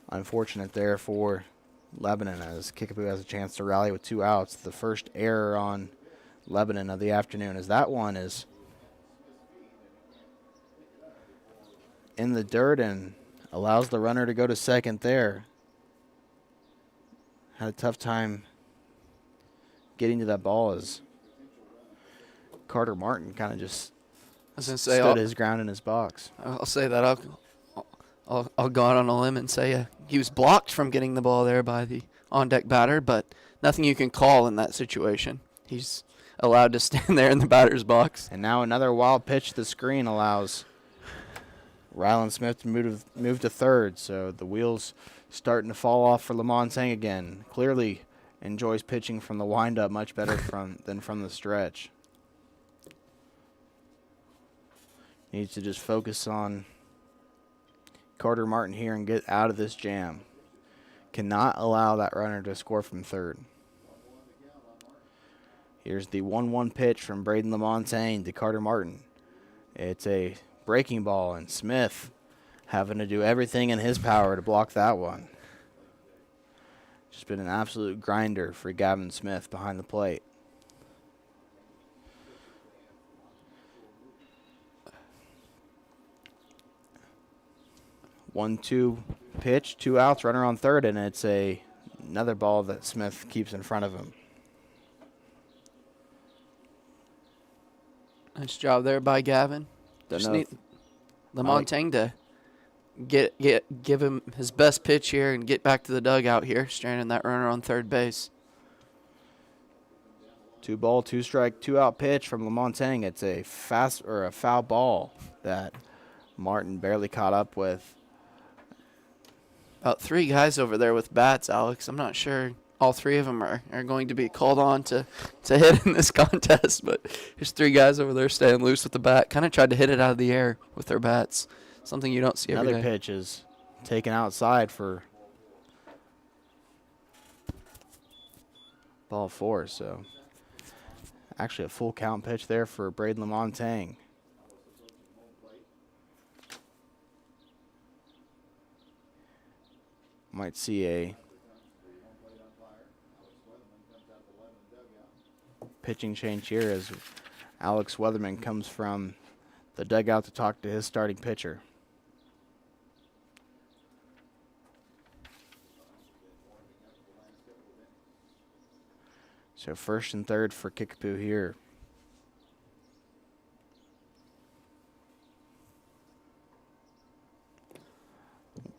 Unfortunate there for Lebanon as Kickapoo has a chance to rally with 2 outs. The first error on Lebanon of the afternoon as that one is in the dirt and allows the runner to go to second there. Had a tough time getting to that ball as Carter Martin kind of just stood his ground in his box. I'll say that. I'll go out on a limb and say he was blocked from getting the ball there by the on-deck batter, but nothing you can call in that situation. He's allowed to stand there in the batter's box. And now another wild pitch to the screen allows Rylan Smith to move to third, so the wheels starting to fall off for Lamontagne again. Clearly enjoys pitching from the windup much better than from the stretch. Needs to just focus on Carter Martin here and get out of this jam. Cannot allow that runner to score from third. Here's the 1-1 pitch from Braden Lamontagne to Carter Martin. It's a breaking ball, and Smith having to do everything in his power to block that one. Just been an absolute grinder for Gavin Smith behind the plate. One-two pitch, 2 outs, runner on third, and it's another ball that Smith keeps in front of him. Nice job there by Gavin. Just need Lamontagne to give him his best pitch here and get back to the dugout here, stranding that runner on third base. 2-ball, 2-strike, 2-out pitch from Lamontagne. It's a foul ball that Martin barely caught up with. About 3 guys over there with bats, Alex. I'm not sure all 3 of them are going to be called on to hit in this contest, but there's 3 guys over there staying loose with the bat. Kind of tried to hit it out of the air with their bats. Something you don't see every day. Another pitch is taken outside for ball 4, so actually a full count pitch there for Braden Lamontagne. Might see a pitching change here as Alex Weatherman comes from the dugout to talk to his starting pitcher. So first and third for Kickapoo here.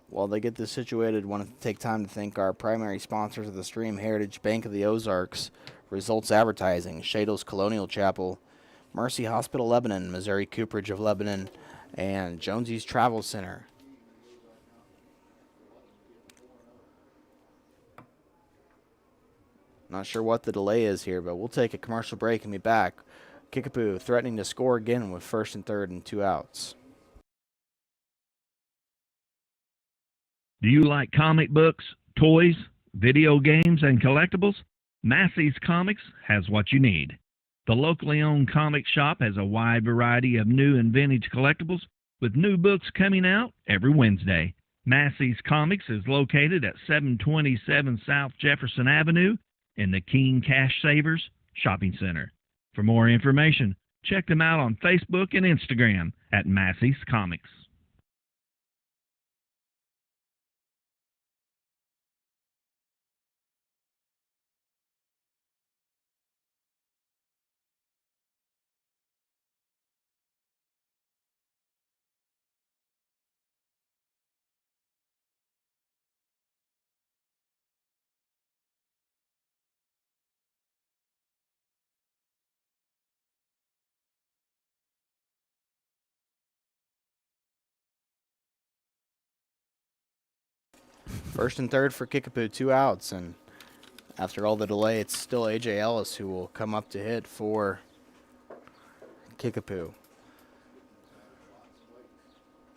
While they get this situated, want to take time to thank our primary sponsors of the stream, Heritage Bank of the Ozarks, Results Advertising, Shadle's Colonial Chapel, Mercy Hospital Lebanon, Missouri Cooperage of Lebanon, and Jonesy's Travel Center. Not sure what the delay is here, but we'll take a commercial break and be back. Kickapoo threatening to score again with first and third and 2 outs. Do you like comic books, toys, video games, and collectibles? Massey's Comics has what you need. The locally owned comic shop has a wide variety of new and vintage collectibles, with new books coming out every Wednesday. Massey's Comics is located at 727 South Jefferson Avenue in the King Cash Savers Shopping Center. For more information, check them out on Facebook and Instagram at Massey's Comics. First and third for Kickapoo, 2 outs, and after all the delay, it's still A.J. Ellis who will come up to hit for Kickapoo.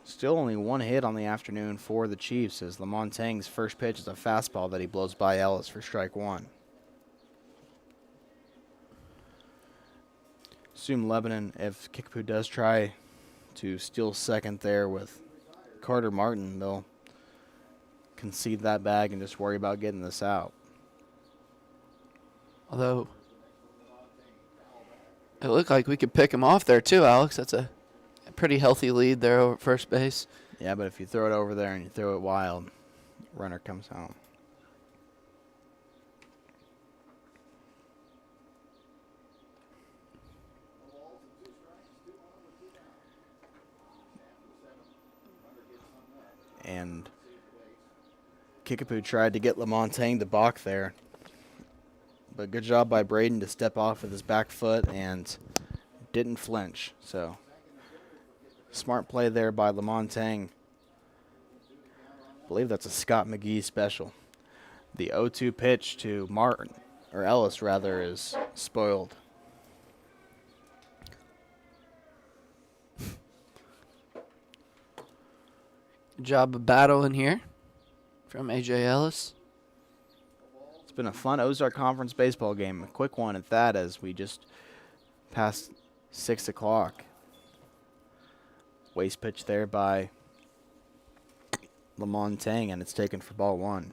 Still only 1 hit on the afternoon for the Chiefs, as Lamontang's first pitch is a fastball that he blows by Ellis for strike 1. Assume Lebanon, if Kickapoo does try to steal second there with Carter Martin, they'll concede that bag and just worry about getting this out. Although, it looked like we could pick him off there too, Alex. That's a pretty healthy lead there over at first base. Yeah, but if you throw it over there and you throw it wild, runner comes home. And Kickapoo tried to get Lamontang to balk there. But good job by Braden to step off with his back foot and didn't flinch. So smart play there by Lamontang. I believe that's a Scott McGee special. The 0-2 pitch to Martin, or Ellis rather, is spoiled. Good job of battling here from A.J. Ellis. It's been a fun Ozark Conference baseball game. A quick one at that, as we just passed 6 o'clock. Waste pitch there by Lamontang, and it's taken for ball 1.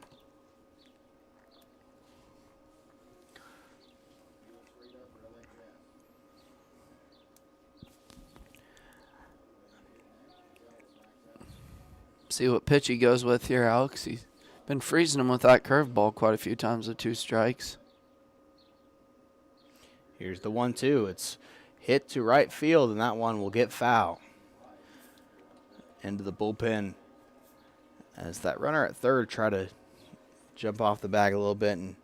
See what pitch he goes with here, Alex. He's been freezing him with that curveball quite a few times with 2 strikes. Here's the 1-2. It's hit to right field, and that one will get foul. Into the bullpen as that runner at third try to jump off the bag a little bit and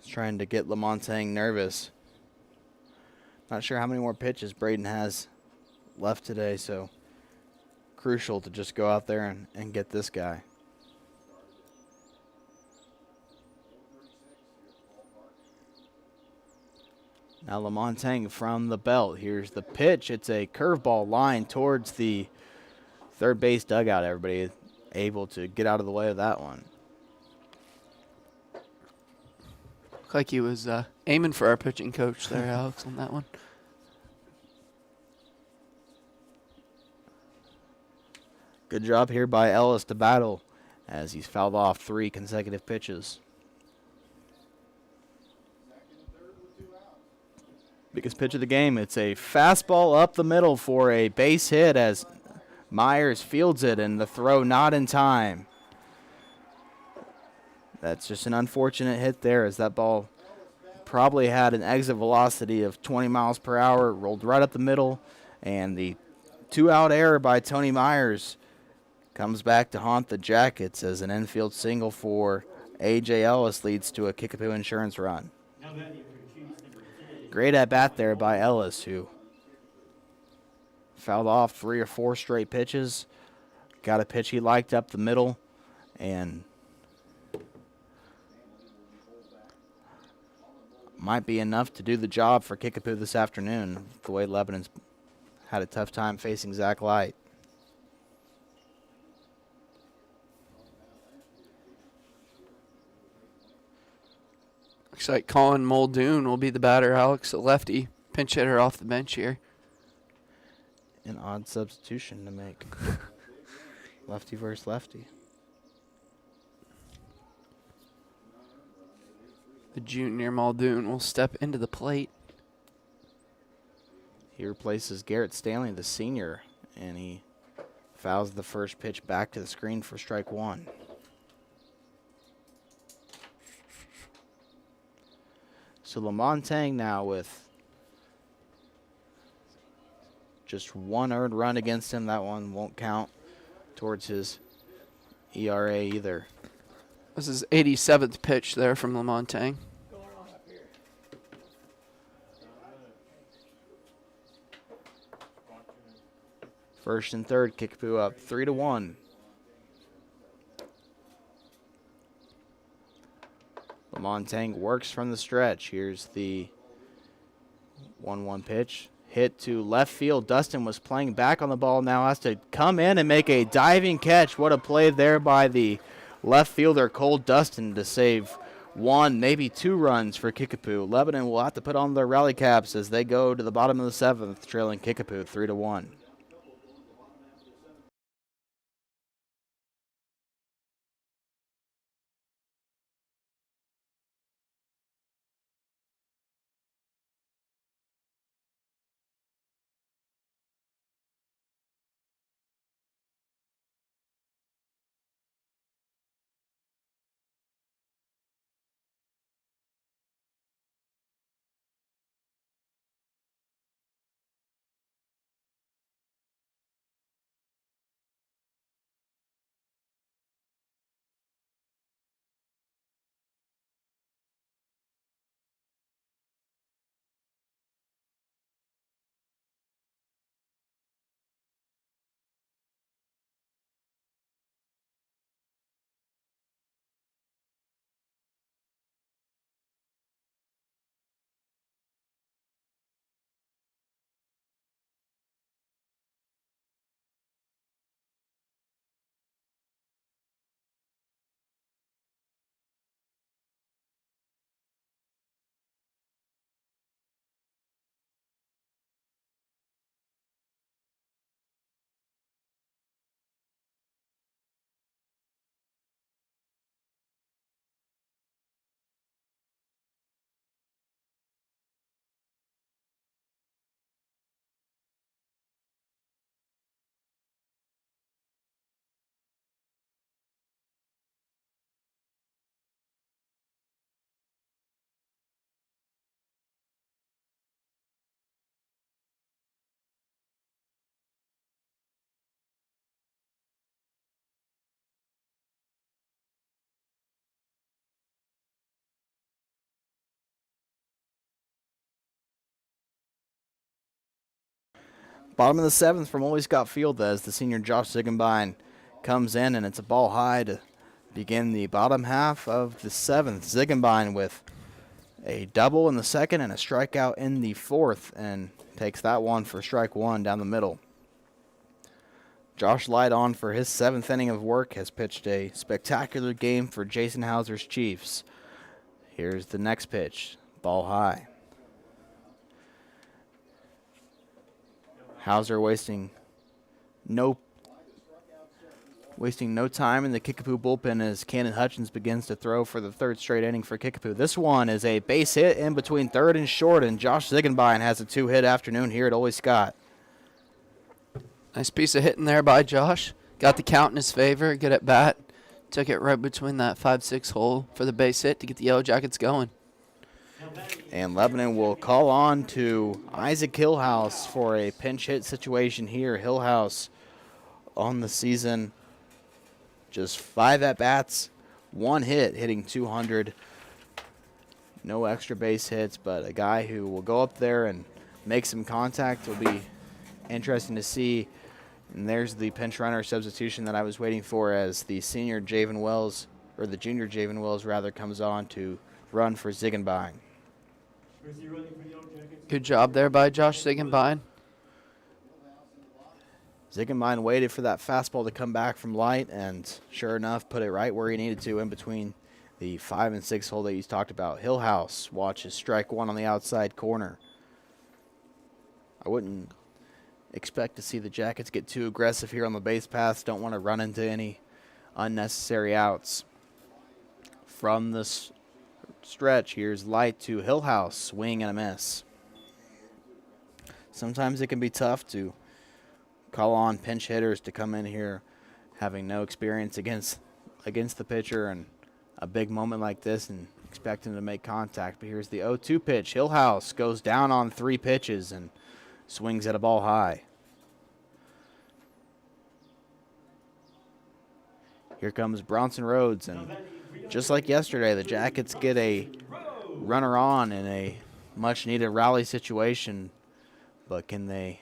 is trying to get Lamontang nervous. Not sure how many more pitches Braden has left today, so crucial to just go out there and get this guy. Now Lamontang from the belt. Here's the pitch. It's a curveball line towards the third base dugout. Everybody able to get out of the way of that one. Looked like he was aiming for our pitching coach there, Alex, on that one. Good job here by Ellis to battle as he's fouled off 3 consecutive pitches. Biggest pitch of the game. It's a fastball up the middle for a base hit as Myers fields it, and the throw not in time. That's just an unfortunate hit there, as that ball probably had an exit velocity of 20 miles per hour, rolled right up the middle, and the 2-out error by Tony Myers comes back to haunt the Jackets as an infield single for A.J. Ellis leads to a Kickapoo insurance run. Great at-bat there by Ellis, who fouled off 3 or 4 straight pitches. Got a pitch he liked up the middle, and might be enough to do the job for Kickapoo this afternoon, the way Lebanon's had a tough time facing Zach Light. Looks like Colin Muldoon will be the batter, Alex, a lefty pinch hitter off the bench here. An odd substitution to make. Lefty versus lefty. The junior Muldoon will step into the plate. He replaces Garrett Stanley, the senior, and he fouls the first pitch back to the screen for strike 1. So Lamontang now with just 1 earned run against him. That one won't count towards his ERA either. This is 87th pitch there from Lamontang. First and third, Kickapoo up 3-1. Montang works from the stretch. Here's the 1-1 pitch. Hit to left field. Dustin was playing back on the ball, now has to come in and make a diving catch. What a play there by the left fielder, Cole Dustin, to save 1, maybe 2 runs for Kickapoo. Lebanon will have to put on their rally caps as they go to the bottom of the 7th, trailing Kickapoo 3-1. Bottom of the 7th from Ole Scott Field as the senior Josh Ziegenbein comes in, and it's a ball high to begin the bottom half of the 7th. Ziegenbein with a double in the 2nd and a strikeout in the 4th, and takes that one for strike 1 down the middle. Josh Light on for his 7th inning of work, has pitched a spectacular game for Jason Hauser's Chiefs. Here's the next pitch, ball high. Hauser wasting no time in the Kickapoo bullpen as Cannon Hutchins begins to throw for the 3rd straight inning for Kickapoo. This one is a base hit in between 3rd and short, and Josh Ziegenbein has a 2-hit afternoon here at Ole Scott. Nice piece of hitting there by Josh. Got the count in his favor. Good at bat. Took it right between that 5-6 hole for the base hit to get the Yellow Jackets going. And Lebanon will call on to Isaac Hillhouse for a pinch hit situation here. Hillhouse on the season, just 5 at-bats, 1 hit, hitting 200. No extra base hits, but a guy who will go up there and make some contact. Will be interesting to see. And there's the pinch runner substitution that I was waiting for as the senior Javen Wells, or the junior Javen Wells rather, comes on to run for Ziegenbein. Good job there by Josh Ziegenbein. Ziegenbein waited for that fastball to come back from Light, and sure enough, put it right where he needed to in between the 5 and 6 hole that he's talked about. Hillhouse watches strike 1 on the outside corner. I wouldn't expect to see the Jackets get too aggressive here on the base paths. Don't want to run into any unnecessary outs. From this stretch, here's Light to Hillhouse, swing and a miss. Sometimes it can be tough to call on pinch hitters to come in here having no experience against the pitcher, and a big moment like this and expect him to make contact. But here's the 0-2 pitch. Hillhouse goes down on 3 pitches and swings at a ball high. Here comes Bronson Rhodes, and just like yesterday, the Jackets get a runner on in a much-needed rally situation, but can they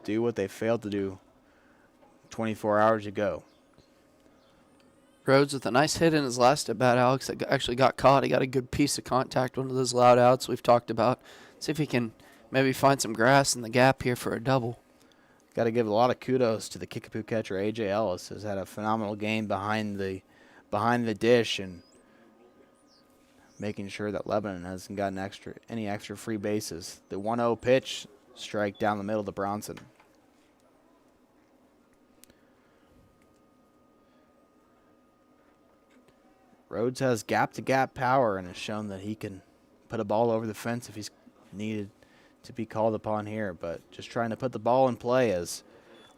do what they failed to do 24 hours ago? Rhodes with a nice hit in his last at bat, Alex, that actually got caught. He got a good piece of contact, one of those loud outs we've talked about. See if he can maybe find some grass in the gap here for a double. Got to give a lot of kudos to the Kickapoo catcher, A.J. Ellis, has had a phenomenal game behind the dish and making sure that Lebanon hasn't gotten any extra free bases. The 1-0 pitch, strike down the middle to Bronson. Rhodes has gap-to-gap power and has shown that he can put a ball over the fence if he's needed to be called upon here, but just trying to put the ball in play as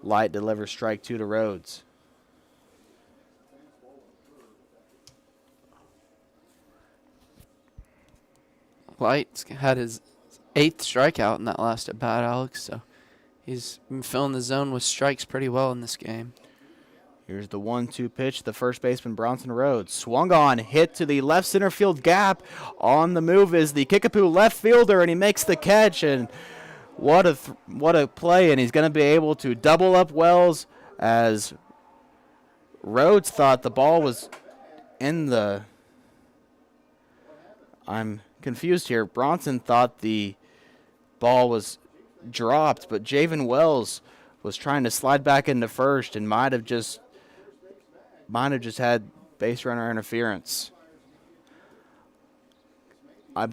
Light delivers strike 2 to Rhodes. Light had his 8th strikeout in that last at bat, Alex, so he's been filling the zone with strikes pretty well in this game. Here's the 1-2 pitch. The first baseman, Bronson Rhodes, swung on, hit to the left center field gap. On the move is the Kickapoo left fielder, and he makes the catch. And what a play! And he's going to be able to double up Wells, as Rhodes thought the ball was in the. I'm confused here. Bronson thought the ball was dropped, but Javen Wells was trying to slide back into first and might have just had base runner interference. I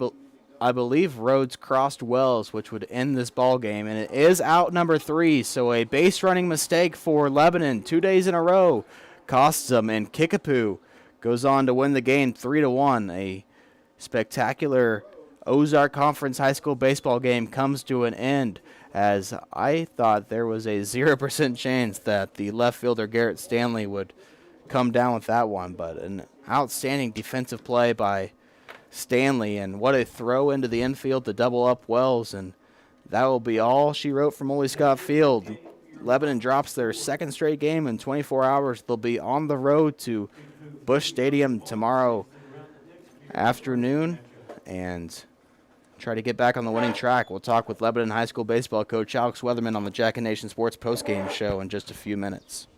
believe Rhodes crossed Wells, which would end this ball game, and it is out number 3. So a base running mistake for Lebanon 2 days in a row costs them, and Kickapoo goes on to win the game 3-1. A spectacular Ozark Conference high school baseball game comes to an end, as I thought there was a 0% chance that the left fielder Garrett Stanley would come down with that one, but an outstanding defensive play by Stanley, and what a throw into the infield to double up Wells, and that will be all she wrote from Ole Scott Field. Lebanon drops their second straight game in 24 hours. They'll be on the road to Busch Stadium tomorrow afternoon and try to get back on the winning track. We'll talk with Lebanon High School baseball coach Alex Weatherman on the Jack and Nation Sports postgame show in just a few minutes.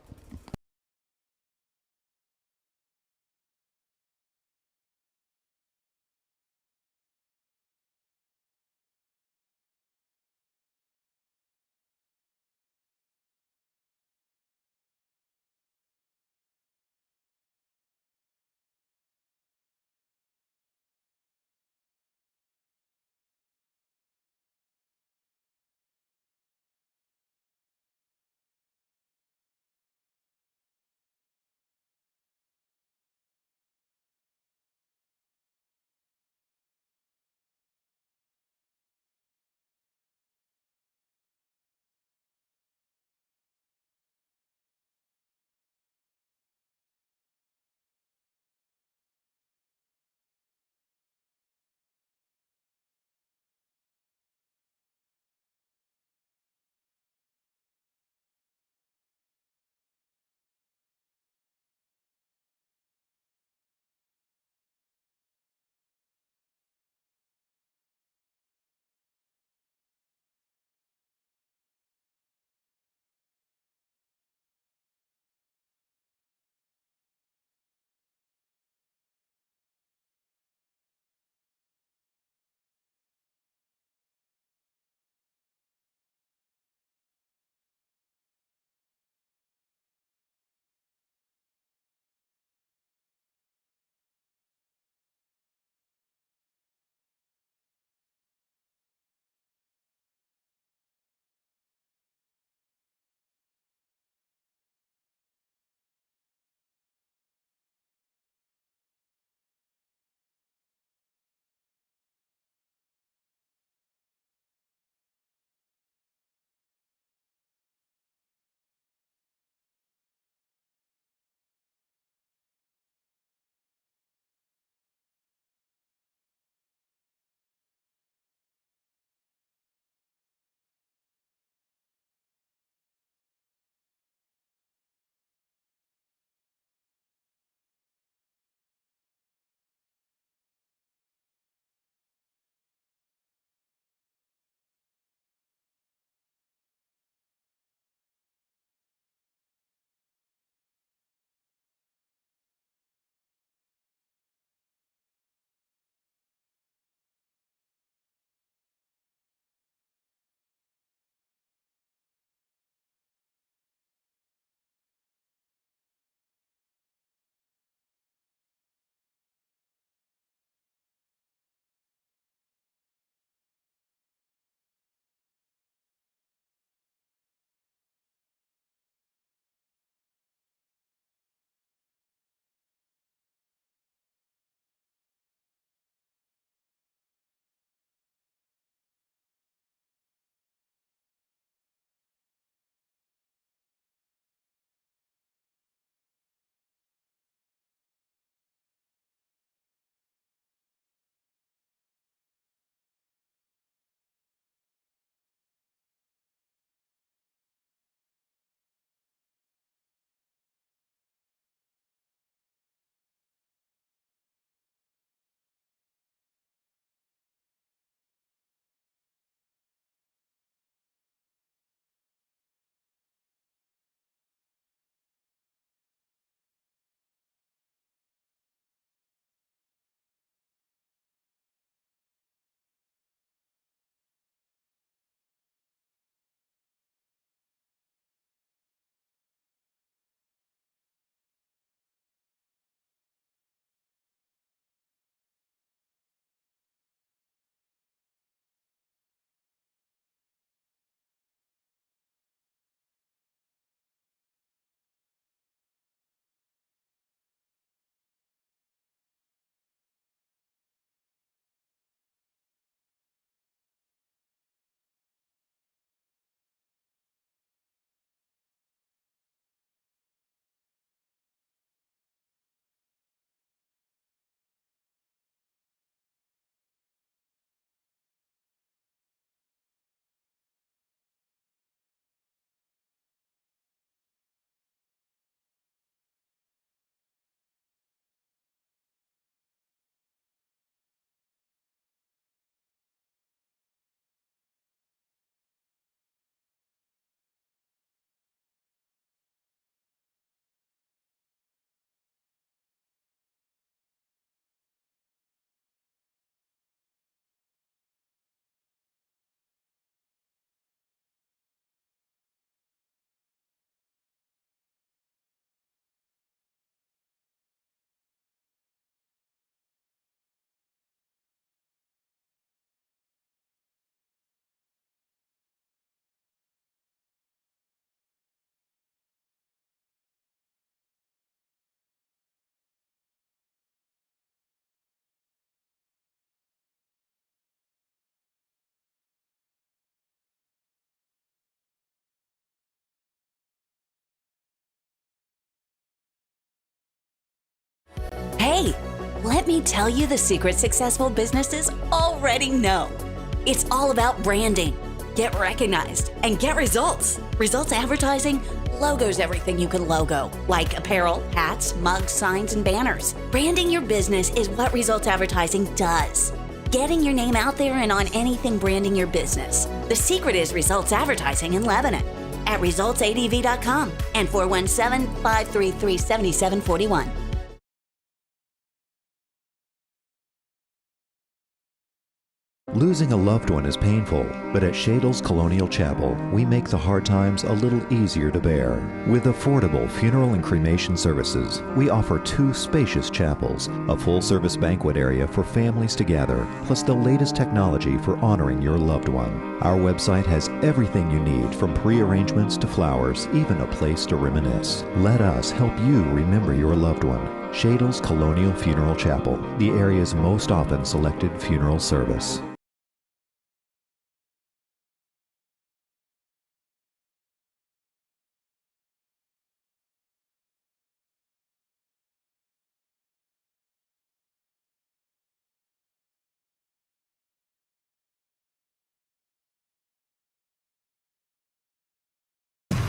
Let me tell you the secret successful businesses already know. It's all about branding. Get recognized and get results. Results advertising, logo's everything you can logo, like apparel, hats, mugs, signs, and banners. Branding your business is what results advertising does. Getting your name out there and on anything branding your business. The secret is results advertising in Lebanon at resultsadv.com and 417-533-7741. Losing a loved one is painful, but at Shadle's Colonial Chapel, we make the hard times a little easier to bear. With affordable funeral and cremation services, we offer 2 spacious chapels, a full-service banquet area for families to gather, plus the latest technology for honoring your loved one. Our website has everything you need, from pre-arrangements to flowers, even a place to reminisce. Let us help you remember your loved one. Shadle's Colonial Funeral Chapel, the area's most often selected funeral service.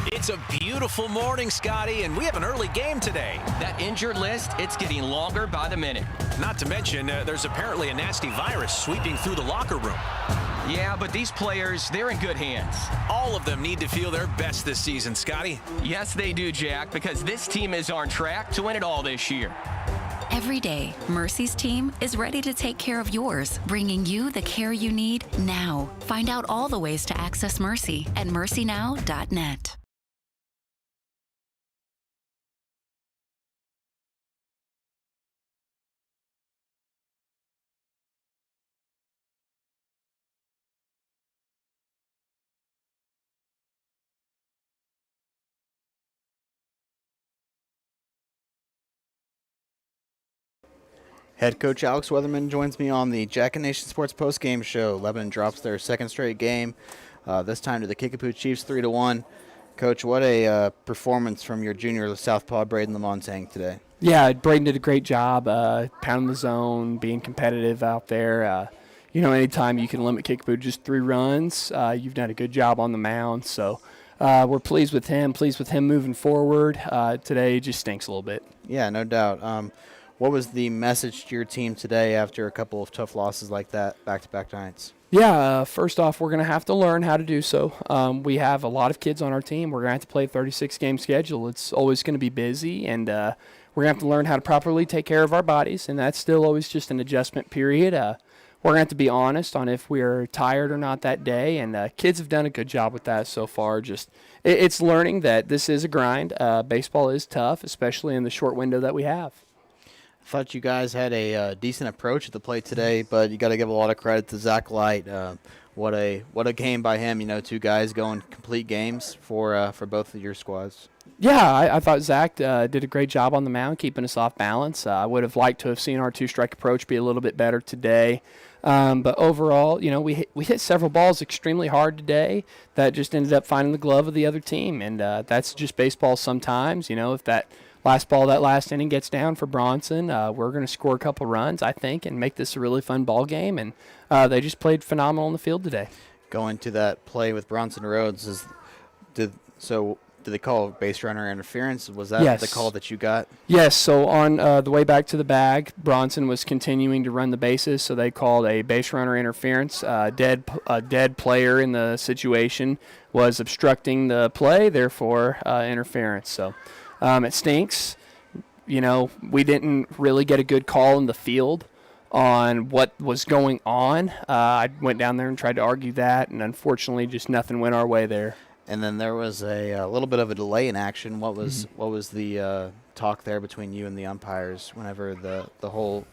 It's a beautiful morning, Scotty, and we have an early game today. That injured list, it's getting longer by the minute. Not to mention, there's apparently a nasty virus sweeping through the locker room. Yeah, but these players, they're in good hands. All of them need to feel their best this season, Scotty. Yes, they do, Jack, because this team is on track to win it all this year. Every day, Mercy's team is ready to take care of yours, bringing you the care you need now. Find out all the ways to access Mercy at mercynow.net. Head coach Alex Weatherman joins me on the Jack and Nation Sports postgame show. Lebanon drops their second straight game, this time to the Kickapoo Chiefs 3-1. Coach, what a performance from your junior southpaw Braden Lamontang today. Yeah, Braden did a great job pounding the zone, being competitive out there. Anytime you can limit Kickapoo to just 3 runs, you've done a good job on the mound. So we're pleased with him moving forward. Today just stinks a little bit. Yeah, no doubt. What was the message to your team today after a couple of tough losses like that, back-to-back nights? Yeah, first off, we're going to have to learn how to do so. We have a lot of kids on our team. We're going to have to play a 36-game schedule. It's always going to be busy, and we're going to have to learn how to properly take care of our bodies, and that's still always just an adjustment period. We're going to have to be honest on if we're tired or not that day, and kids have done a good job with that so far. It's learning that this is a grind. Baseball is tough, especially in the short window that we have. I thought you guys had a decent approach at the plate today, but you got to give a lot of credit to Zach Light. What a game by him. 2 guys going complete games for both of your squads. Yeah, I thought Zach did a great job on the mound, keeping us off balance. I would have liked to have seen our 2-strike approach be a little bit better today. But overall, we hit several balls extremely hard today that just ended up finding the glove of the other team, and that's just baseball sometimes. If that last ball, that last inning gets down for Bronson, we're going to score a couple runs, I think, and make this a really fun ball game. And they just played phenomenal on the field today. Going to that play with Bronson Rhodes, did they call base runner interference? Was that the call that you got? Yes. So on the way back to the bag, Bronson was continuing to run the bases, so they called a base runner interference. A dead player in the situation was obstructing the play, therefore interference. So. It stinks. We didn't really get a good call in the field on what was going on. I went down there and tried to argue that, and unfortunately just nothing went our way there. And then there was a little bit of a delay in action. What was the talk there between you and the umpires whenever the whole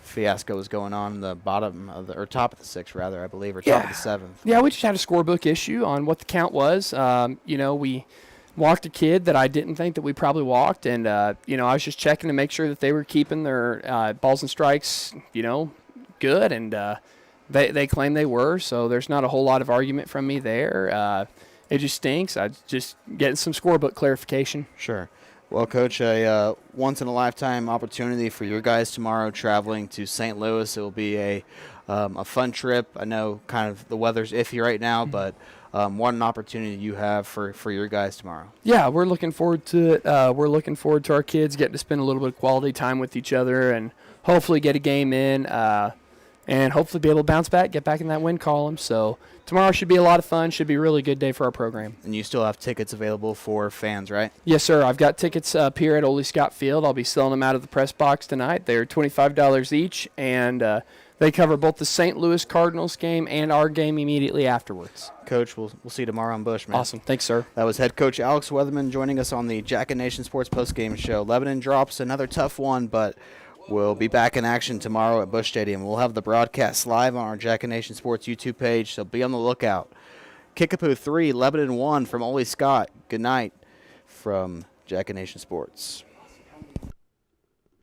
fiasco was going on in the bottom of or top of the 6th, rather, I believe, or top of the 7th? Yeah, we just had a scorebook issue on what the count was. We walked a kid that I didn't think that we probably walked, and I was just checking to make sure that they were keeping their balls and strikes, good, and they claim they were, so there's not a whole lot of argument from me there. It just stinks. I just getting some scorebook clarification. Sure. Well, Coach, a once-in-a-lifetime opportunity for your guys tomorrow traveling to St. Louis. It will be a fun trip. I know kind of the weather's iffy right now, but what an opportunity you have for your guys tomorrow. Yeah, we're looking forward to it. We're looking forward to our kids getting to spend a little bit of quality time with each other and hopefully get a game in and hopefully be able to bounce back, get back in that win column. So tomorrow should be a lot of fun, should be a really good day for our program. And you still have tickets available for fans, right? Yes, sir. I've got tickets up here at Ole Scott Field. I'll be selling them out of the press box tonight. They're $25 each, and they cover both the St. Louis Cardinals game and our game immediately afterwards. Coach, we'll see you tomorrow on Bush, man. Awesome. Thanks, sir. That was head coach Alex Weatherman joining us on the Jack and Nation Sports postgame show. Lebanon drops another tough one, but we'll be back in action tomorrow at Busch Stadium. We'll have the broadcast live on our Jack and Nation Sports YouTube page, so be on the lookout. Kickapoo 3, Lebanon 1 from Ole Scott. Good night from Jack and Nation Sports.